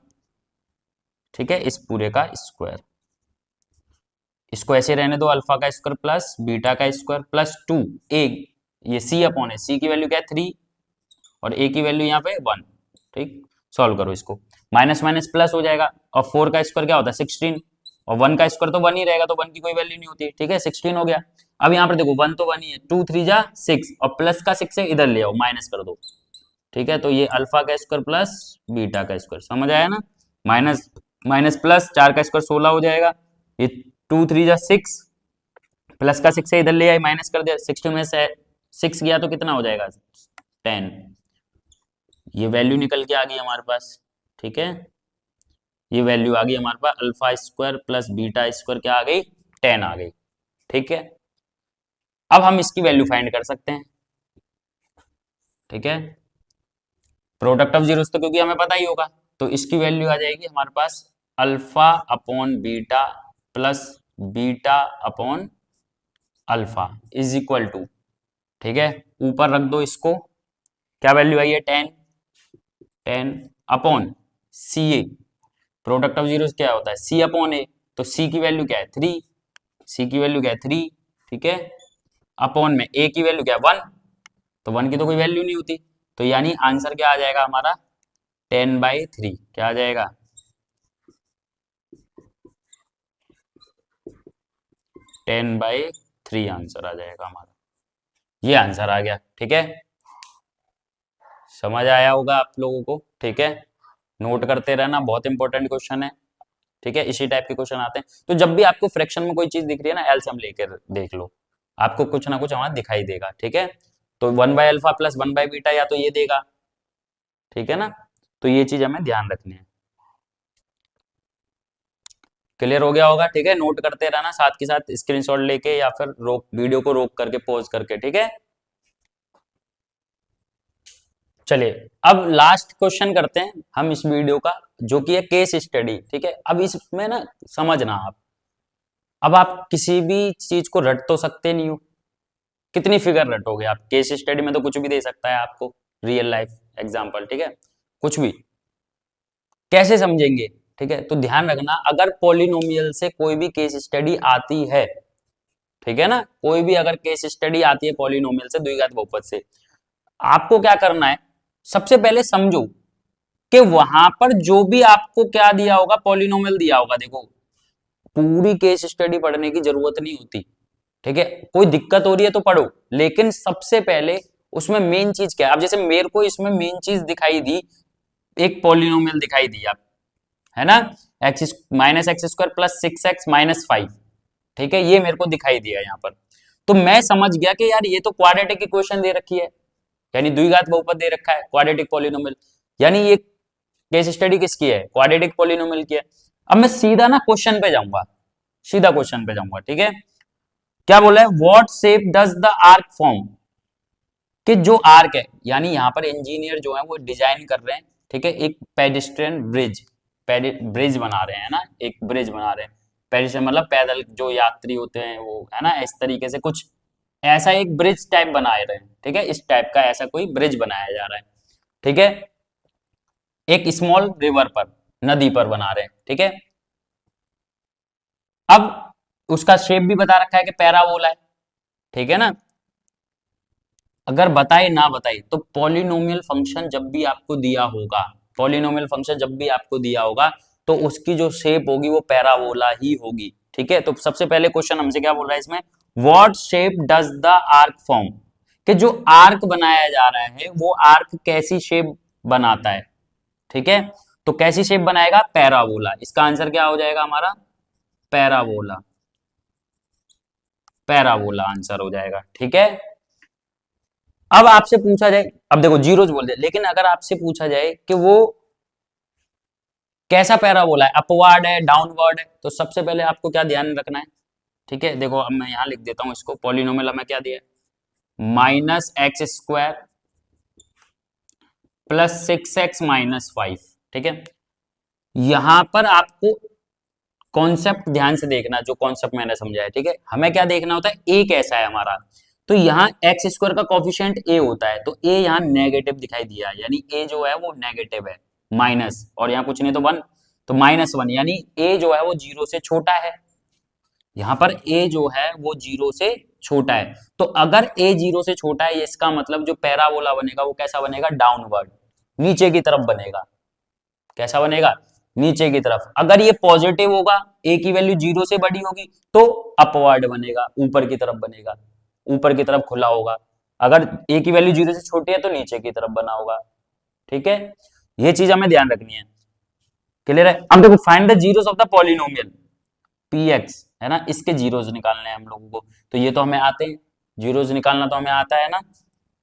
ठीक है, इस पूरे का स्क्वायर। इसको ऐसे रहने दो, अल्फा का स्क्वायर प्लस बीटा का स्क्वायर प्लस 2 ए, ये सी अपॉन है, सी की वैल्यू क्या है 3 और ए की वैल्यू यहाँ पे 1, ठीक। सॉल्व करो इसको, माइनस माइनस प्लस हो जाएगा, और 4 का स्क्वायर क्या होता है 16, और 1 का स्क्वायर तो 1 ही रहेगा, तो 1 की कोई वैल्यू नहीं होती, ठीक है, 16 हो गया। अब यहाँ पर देखो 1 तो 1 ही है, 2 3 जा 6, और प्लस का 6 है इधर ले आओ, माइनस कर दो, ठीक है। तो ये अल्फा का स्क्वायर प्लस बीटा का स्क्वायर, समझ आया ना, माइनस माइनस प्लस 4 का स्क्वायर 16 हो जाएगा, ये 2 3 जा 6, प्लस का 6 है इधर ले आए, माइनस कर दिया, 16 में से 6 गया तो कितना हो जाएगा 10, ये वैल्यू निकल के आ गई हमारे पास, ठीक है, ये वैल्यू आ गई हमारे पास, alpha square plus beta square क्या आ गई 10 आ गई, ठीक है। अब हम इसकी वैल्यू फाइंड कर सकते हैं, ठीक है, प्रोडक्ट ऑफ जीरोस तो क्योंकि हमें पता ही होगा, तो इसकी वैल्यू आ जाएगी हमारे पास alpha upon beta plus beta upon alpha is equal to, ठीक है, ऊपर रख दो इसको, क्या वैल्यू आई है 10, 10 upon C A, product of zeros क्या होता है सी अपॉन ए, तो सी की वैल्यू क्या है 3, सी की वैल्यू क्या है 3, ठीक है, अपॉन में ए की वैल्यू क्या है 1, तो 1 की तो कोई वैल्यू नहीं होती, तो यानी आंसर क्या आ जाएगा हमारा 10/3, क्या आ जाएगा 10/3 आंसर आ जाएगा हमारा, ये आंसर आ गया, ठीक है, समझ आया होगा आप लोगों को, ठीक है, नोट करते रहना, बहुत इंपॉर्टेंट क्वेश्चन है, ठीक है, इसी टाइप के क्वेश्चन आते हैं। तो जब भी आपको फ्रैक्शन में कोई चीज दिख रही है ना, एलसीएम लेकर देख लो, आपको कुछ ना कुछ वहां दिखाई देगा, ठीक है। तो 1/अल्फा प्लस 1/बीटा या तो ये देगा, ठीक है ना, तो ये चीज हमें ध्यान रखनी है। क्लियर हो गया होगा, ठीक है, नोट करते रहना, साथ के साथ स्क्रीनशॉट लेके या फिर रोक, वीडियो को रोक करके पॉज करके, ठीक है। चलिए अब लास्ट क्वेश्चन करते हैं हम इस वीडियो का, जो कि है केस स्टडी, ठीक है। अब इसमें ना समझना आप, अब आप किसी भी चीज को रट तो सकते नहीं हो, कितनी फिगर रटोगे आप, केस स्टडी में तो कुछ भी दे सकता है आपको, रियल लाइफ एग्जांपल, ठीक है, कुछ भी, कैसे समझेंगे, ठीक है। तो ध्यान रखना, अगर पॉलिनोमियल से कोई भी केस स्टडी आती है, ठीक है ना, कोई भी अगर केस स्टडी आती है पॉलिनोमियल से, द्विघात बहुपद से, आपको क्या करना है, सबसे पहले समझो कि वहां पर जो भी आपको क्या दिया होगा, पॉलिनोमियल दिया होगा, देखो पूरी केस स्टडी पढ़ने की जरूरत नहीं होती, ठीक है, कोई दिक्कत हो रही है तो पढ़ो, लेकिन सबसे पहले उसमें मेन चीज क्या है, अब जैसे मेरे को इसमें मेन चीज दिखाई दी, एक पॉलिनोमियल दिखाई दी आप, है ना, x minus x square plus 6x minus 5, ठीक है, ये मेरे को दिखाई दिया यहाँ पर, तो मैं समझ गया कि यार ये तो क्वाड्रेटिक इक्वेशन दे रखी है, यानी द्विघात बहुपद दे रखा है, क्वाड्रेटिक पॉलिनोमियल, यानी ये केस स्टडी किसकी है, क्वाड्रेटिक पॉलिनोमियल की है। अब मैं सीधा ना क्वेश्चन पे जाऊंगा, सीधा क्वेश्चन पे जाऊंगा, ठीक है, क्या बोला है, what shape does the arc form, कि जो आर्क है, यानी यहाँ पर इंजीनियर जो है वो डिजाइन कर रहे हैं, ठीक है, एक पेडिस्ट्रियन ब्रिज, ब्रिज बना रहे हैं ना, एक ब्रिज बना रहे हैं, पेडिस्ट्रियन मतलब पैदल जो यात्री होते हैं वो, है ना, इस तरीके से कुछ ऐसा एक ब्रिज टाइप बना रहे हैं, ठीक है, इस टाइप का ऐसा कोई ब्रिज बनाया जा रहा है, ठीक है, एक स्मॉल रिवर पर, नदी पर बना रहे हैं, ठीक है। अब उसका शेप भी बता रखा है कि पैराबोला है, ठीक है ना। अगर बताए ना बताए तो पॉलिनोमियल फंक्शन जब भी आपको दिया होगा, पॉलिनोमियल फंक्शन जब भी आपको दिया होगा तो उसकी जो शेप होगी वो पैराबोला ही होगी, ठीक है। तो सबसे पहले क्वेश्चन हमसे क्या बोल रहा है इसमें, what shape does the arc form, कि जो आर्क बनाया जा रहा है वो आर्क कैसी शेप बनाता है, ठीक है। तो कैसी शेप बनाएगा, पैराबोला, इसका आंसर क्या हो जाएगा हमारा, पैराबोला, पैराबोला आंसर हो जाएगा, ठीक है। अब आपसे पूछा जाए, अब देखो जीरोज बोल दे, लेकिन अगर आपसे पूछा जाए कि वो कैसा पैराबोला है, अपवर्ड है, डाउनवर्ड है, तो सबसे पहले आपको क्या ध्यान रखना है, ठीक है। देखो अब मैं यहां लिख देता हूं इसको, पॉलिनोमियल हमें क्या दिया है, -x² + 6x - 5, ठीक है। यहां पर आपको कॉन्सेप्ट ध्यान से देखना, जो कॉन्सेप्ट मैंने समझाया, ठीक है। हमें क्या देखना होता है, ए कैसा है हमारा, तो यहाँ x² का कोफिशिएंट ए होता है, तो ए यहाँ नेगेटिव दिखाई दिया है, यानी ए जो है वो नेगेटिव है, माइनस, और यहाँ कुछ नहीं तो 1, तो -1, यानी ए जो है वो 0 से छोटा है, यहाँ पर ए जो है वो 0 से छोटा है। तो अगर ए 0 से छोटा है, इसका मतलब जो पैराबोला बनेगा वो कैसा बनेगा, डाउनवर्ड, नीचे की तरफ बनेगा, कैसा बनेगा, नीचे की तरफ। अगर ये पॉजिटिव होगा, ए की वैल्यू 0 से बड़ी होगी, तो अपवर्ड बनेगा, ऊपर की तरफ बनेगा, ऊपर की तरफ खुला होगा। अगर ए की वैल्यू 0 से छोटी है तो नीचे की तरफ बना होगा, ठीक है। ये चीज हमें ध्यान रखनी है, क्लियर है। अब देखो find the zeros of the polynomial px, है ना, इसके जीरोस निकालने हैं हम लोगों को, तो ये तो हमें आते हैं, जीरोस निकालना तो हमें आता है ना,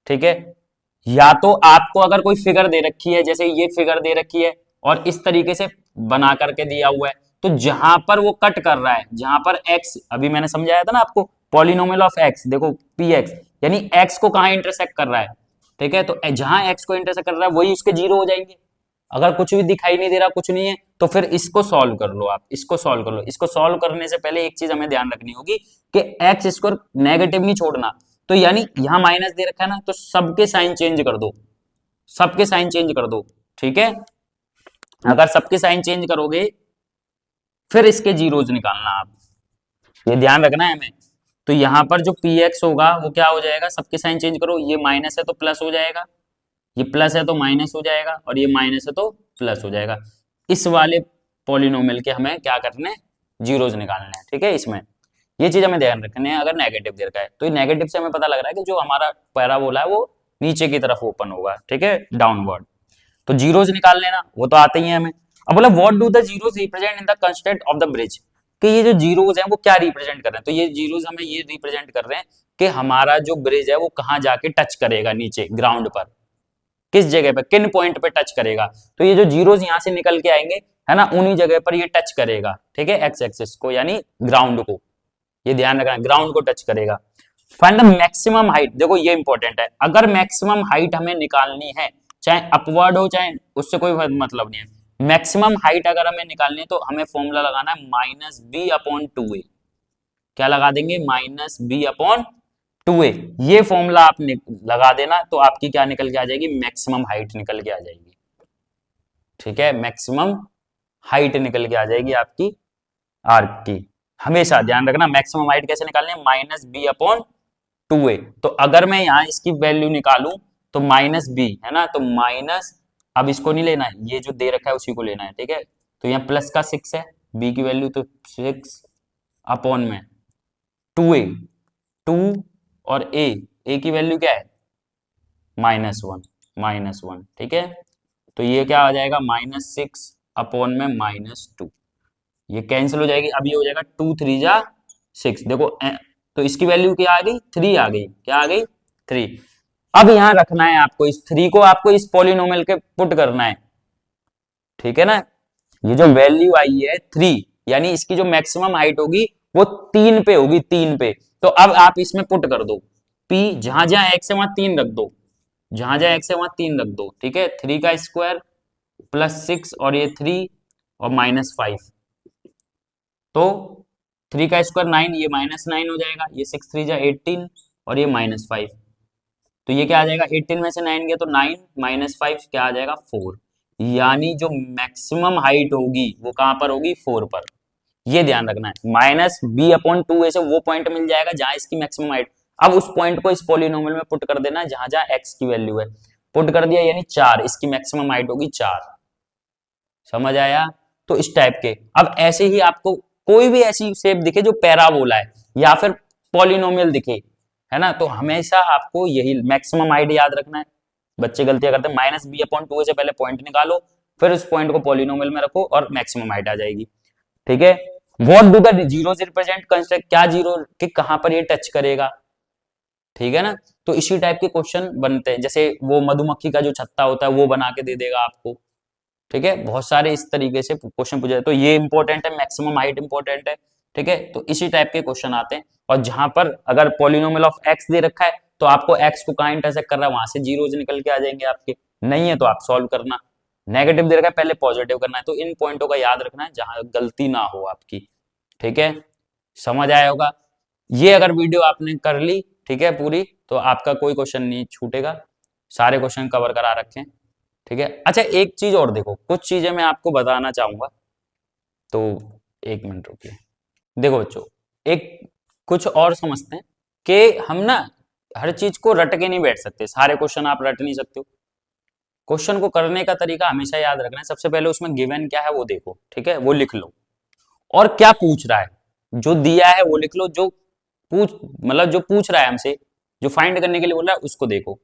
ठीक है। या तो आपको अगर कोई फिगर दे रखी है, जैसे ये फिगर दे रखी है और इस तरीके से बना करके दिया हुआ है, तो जहां पर वो कट कर रहा है, जहां पर x, अभी मैंने समझाया था ना आपको, पॉलिनोमियल ऑफ x, देखो px, यानी x को कहां इंटरसेक्ट कर रहा है, ठीक है, तो जहां x को इंटरसेक्ट कर रहा है वही उसके जीरो हो जाएंगे। अगर कुछ भी दिखाई नहीं दे रहा, कुछ नहीं है, तो फिर इसको सॉल्व कर लो, आप इसको सॉल्व कर लो। इसको सॉल्व करने से पहले एक चीज हमें ध्यान रखनी होगी कि x² नेगेटिव नहीं छोड़ना, तो यानी यहां माइनस दे रखा है ना, तो सबके साइन चेंज कर दो, सबके साइन चेंज कर दो, ठीक है। अगर सबके साइन चेंज करोगे फिर इसके जीरोज निकालना आप, ये ध्यान रखना है हमें। तो यहां पर जो px होगा वो क्या हो जाएगा, सबके साइन चेंज करो, ये माइनस है तो प्लस हो जाएगा, ये प्लस है तो माइनस हो जाएगा, और ये माइनस है तो प्लस हो जाएगा। इस वाले पॉलिनोमियल के हमें क्या करने हैं, जीरोज निकालने हैं, ठीक है। इसमें ये चीज हमें ध्यान रखनी है, अगर नेगेटिव दे रखा है तो ये नेगेटिव से हमें पता लग रहा है कि जो हमारा पैराबोला है वो नीचे की तरफ ओपन होगा, ठीक है, डाउनवर्ड। तो जीरोज निकाल लेना, वो तो आते ही है हमें। अब बोला what do the zeros represent in the constraint of the bridge, कि ये जो जीरोज हैं वो क्या रिप्रेजेंट कर रहे हैं, तो ये जीरोज हमें ये रिप्रेजेंट कर रहे हैं कि हमारा जो ब्रिज है वो कहां जाके टच करेगा, नीचे ग्राउंड पर, किस जगह पे, किन पॉइंट पे टच करेगा। तो ये जो जीरोज यहां से निकल के आएंगे, है ना, उन्हीं जगह पर ये टच करेगा, ठीक है, एक्स एक्सिस को, यानी ग्राउंड को, ये ध्यान रखना, ग्राउंड को टच करेगा। फाइंड द मैक्सिमम हाइट, देखो ये इंपॉर्टेंट है, अगर मैक्सिमम हाइट हमें निकालनी है, चाहे अपवर्ड हो चाहे, उससे कोई मतलब नहीं है, मैक्सिमम हाइट अगर हमें निकालनी है तो हमें फॉर्मूला लगाना है -b/2a, क्या लगा देंगे, -b/2a, ये फॉर्मूला आप लगा देना, तो आपकी क्या निकल के आ जाएगी, मैक्सिमम हाइट निकल के आ जाएगी, ठीक है, मैक्सिमम हाइट निकल के आ जाएगी आपकी आर्क की। हमेशा ध्यान रखना मैक्सिमम हाइट कैसे निकालनी है, -b/2a। तो अगर मैं यहां इसकी वैल्यू निकालूं तो -b, है ना, तो माइनस, अब इसको नहीं लेना है, ये जो दे रखा है उसी को लेना है, ठीक है। तो यहाँ प्लस का 6 है, b की वैल्यू, तो 6/2a, 2 और a की वैल्यू क्या है, -1, -1, ठीक है। तो ये क्या आ जाएगा, -6/2, ये कैंसिल हो जाएगी, अब ये हो जाएगा 2 3 जा 6, देखो तो इसकी वैल्यू क्या आ गई, 3 आ गई, क्या आ गई, 3। अब यहां रखना है आपको, इस 3 को आपको इस पॉलिनोमियल के पुट करना है, ठीक है ना। ये जो वैल्यू आई है 3, यानी इसकी जो मैक्सिमम हाइट होगी वो 3 पे होगी, 3 पे। तो अब आप इसमें पुट कर दो, p जहां जहां x है वहां 3 रख दो, जहां जहां x है वहां 3 रख दो, ठीक है। 3 का स्क्वायर +6 और ये 3 और -5, तो 3 का स्क्वायर 9, ये -9 हो जाएगा, ये 6 3 जा 18 और ये -5, तो ये क्या आ जाएगा, 18 में से 9 गया तो 9 -5 क्या आ जाएगा 4, यानी जो मैक्सिमम हाइट होगी वो कहां पर होगी 4 पर, ये ध्यान रखना है। -b/2 ऐसे वो पॉइंट मिल जाएगा जहां इसकी मैक्सिमम हाइट, अब उस पॉइंट को इस पॉलिनोमियल में पुट कर देना जहां जहां x की वैल्यू है, पुट कर दिया यानी 4, इसकी मैक्सिमम हाइट होगी 4, समझ आया। तो इस टाइप के, अब ऐसे ही आपको कोई भी ऐसी शेप दिखे जो पैराबोला है या फिर पॉलिनोमियल दिखे, है ना, तो हमेशा आपको यही मैक्सिमम हाइट याद रखना है। बच्चे गलतियां करते हैं, -b/2 से पहले पॉइंट निकालो, फिर उस पॉइंट को पॉलिनोमियल में रखो और मैक्सिमम हाइट आ जाएगी, ठीक है। What do the zeros represent, construct, क्या जीरो के कहां पर ये टच करेगा, ठीक है ना। तो इसी टाइप के क्वेश्चन बनते हैं, जैसे वो मधुमक्खी का जो छत्ता होता है वो बना के दे देगा आपको, ठीक है। बहुत सारे इस तरीके से क्वेश्चन पूछे, तो ये इंपॉर्टेंट है, मैक्सिमम हाइट इंपॉर्टेंट है, ठीक है। तो इसी टाइप के क्वेश्चन आते हैं, और जहां पर अगर पॉलिनोमियल ऑफ एक्स दे रखा है तो आपको एक्स को कहां इंटरसेक्ट कर रहा है, वहां से जीरोज निकल के आ जाएंगे आपके, नहीं है तो आप सॉल्व करना। नेगेटिव दे रखा है पहले पॉजिटिव करना है, तो इन पॉइंटों का याद रखना है जहां गलती ना हो आपकी, ठीक है। समझ आया होगा। ये अगर वीडियो आपने कर ली, ठीक है, पूरी, तो आपका कोई क्वेश्चन नहीं छूटेगा, सारे क्वेश्चन कवर करा रखे हैं, ठीक है। अच्छा एक चीज और देखो, कुछ चीजें मैं आपको बताना चाहूंगा, तो 1 मिनट रुकिए। देखो बच्चों, एक कुछ और समझते हैं कि हम ना हर चीज को रट के नहीं बैठ सकते, सारे क्वेश्चन आप रट नहीं सकते हो। क्वेश्चन को करने का तरीका हमेशा याद रखना है, सबसे पहले उसमें गिवन क्या है वो देखो, ठीक है, वो लिख लो, और क्या पूछ रहा है, जो दिया है वो लिख लो, जो पूछ मतलब जो पूछ रहा है हमसे, जो फाइंड करने के लिए बोल रहा है उसको देखो।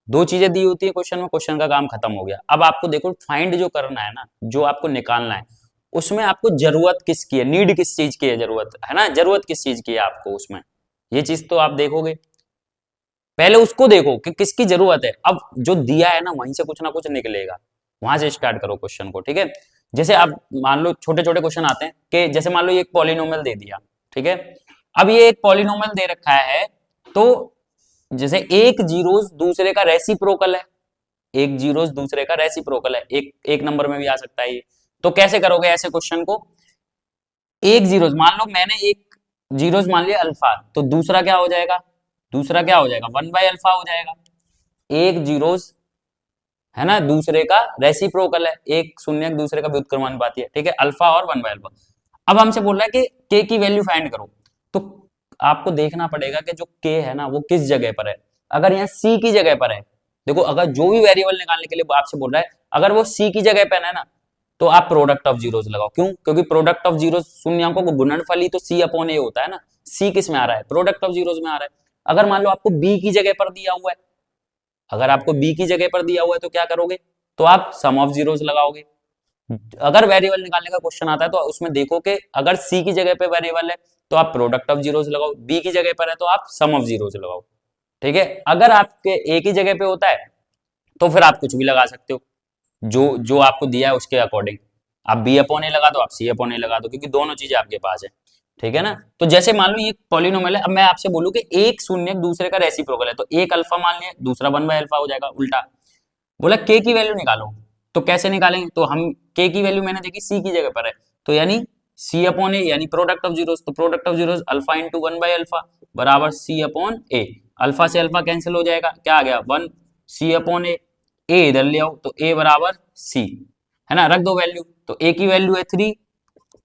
दो चीजें दी होती है क्वेश्चन में, क्वेश्चन का काम खत्म हो गया। अब आपको देखो फाइंड जो करना है ना, जो आपको निकालना है, उसमें आपको जरूरत किसकी है, नीड किस चीज की है, जरूरत है ना, जरूरत किस चीज की है आपको उसमें, ये चीज तो आप देखोगे, पहले उसको देखो कि किसकी जरूरत है। अब जो दिया है ना वहीं से कुछ ना कुछ निकलेगा, वहां से स्टार्ट करो क्वेश्चन को, ठीक है। जैसे अब मान लो छोटे छोटे क्वेश्चन आते हैं कि जैसे मान लो ये एक पॉलिनोमियल दे दिया, ठीक है। अब ये एक पॉलिनोमियल दे रखा है, तो जैसे एक जीरोस दूसरे का रेसिप्रोकल है, एक जीरोस दूसरे का रेसिप्रोकल है, एक एक नंबर में भी आ सकता है ये, तो कैसे करोगे ऐसे क्वेश्चन को, एक जीरोस मान लो, मैंने एक जीरोस मान लिया अल्फा, तो दूसरा क्या हो जाएगा, दूसरा क्या हो जाएगा 1/अल्फा हो जाएगा। एक जीरोस है ना दूसरे का रेसिप्रोकल है, एक शून्य दूसरे का व्युत्क्रमानुपाती है, ठीक है, अल्फा और 1/अल्फा। अब हमसे बोल रहा है कि के की वैल्यू फाइंड करो, तो आपको देखना पड़ेगा कि जो के है ना वो किस जगह पर है। अगर यहाँ सी की जगह पर है, देखो अगर जो भी वेरिएबल निकालने के लिए आपसे बोल रहा है, अगर वो सी की जगह पर है ना, तो आप प्रोडक्ट ऑफ जीरोस लगाओ, क्यों, क्योंकि प्रोडक्ट ऑफ जीरोस शून्यांकों को गुणनफल ही तो C/A होता है ना, सी किस में आ रहा है, प्रोडक्ट ऑफ जीरोस में आ रहा है। अगर मान लो आपको बी की जगह पर दिया हुआ है, अगर आपको बी की जगह पर दिया हुआ है तो क्या करोगे, तो आप सम ऑफ जीरोस लगाओगे। अगर वेरिएबल निकालने का क्वेश्चन आता है तो उसमें देखो कि अगर सी की जगह पे वेरिएबल है तो आप प्रोडक्ट ऑफ जीरोस लगाओ, बी की जगह पर है तो आप सम ऑफ जीरोस लगाओ, ठीक है। अगर आपके ए की जगह पे होता है तो फिर आप कुछ भी लगा सकते हो, जो जो आपको दिया है उसके अकॉर्डिंग, आप B/A लगा दो, आप C/A लगा दो, क्योंकि दोनों चीजें आपके पास है, ठीक है ना। तो जैसे मान लो ये पॉलिनोमियल है, अब मैं आपसे बोलूं कि एक शून्य दूसरे का रेसिप्रोकल है, तो एक अल्फा मान लिया, दूसरा 1/अल्फा हो जाएगा, उल्टा बोला के की वैल्यू निकालो, तो कैसे निकालेंगे, तो हम के की वैल्यू मैंने देखी सी की जगह पर है, तो यानी C/A यानी प्रोडक्ट ऑफ जीरोस, तो product of zeros alpha into 1/अल्फा बराबर C/A, अल्फा से अल्फा कैंसिल हो जाएगा, क्या आ गया 1 C/A, ए इधर ले आओ तो ए बराबर सी, है ना, रख दो वैल्यू, तो ए की वैल्यू है 3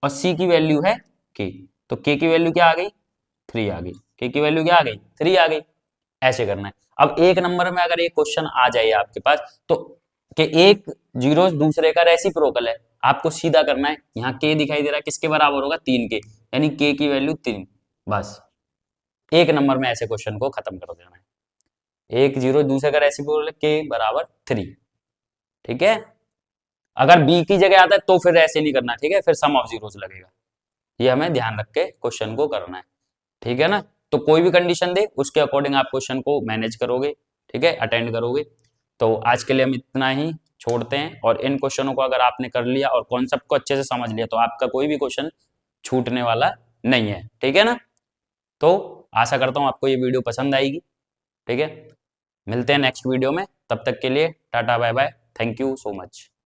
और सी की वैल्यू है के, तो के की वैल्यू क्या आ गई 3 आ गई, के की वैल्यू क्या आ गई 3 आ गई। ऐसे करना है। अब एक नंबर में अगर एक क्वेश्चन आ जाए आपके पास, तो कि एक जीरो दूसरे का रेसिप्रोकल है, आपको सीधा करना है, यहाँ के दिखाई दे रहा है, किसके बराबर होगा 3 के, यानी के की वैल्यू 3, बस एक नंबर में ऐसे क्वेश्चन को खत्म कर देना है। एक जीरो दूसरे का रेसिप्रोकल के बराबर 3, ठीक है। अगर बी की जगह आता है तो फिर ऐसे नहीं करना, ठीक है, फिर सम ऑफ जीरोस लगेगा, ये हमें ध्यान रख के क्वेश्चन को करना है, ठीक है ना। तो कोई भी कंडीशन दे उसके अकॉर्डिंग आप क्वेश्चन को मैनेज करोगे, ठीक है, अटेंड करोगे। तो आज के लिए हम इतना ही छोड़ते हैं, और इन क्वेश्चनों को अगर आपने कर लिया और कॉन्सेप्ट को अच्छे से समझ लिया तो आपका कोई भी क्वेश्चन छूटने वाला नहीं है, ठीक है ना। तो आशा करता हूं आपको ये वीडियो पसंद आएगी, ठीक है। मिलते हैं नेक्स्ट वीडियो में, तब तक के लिए tata bye bye, thank you so much.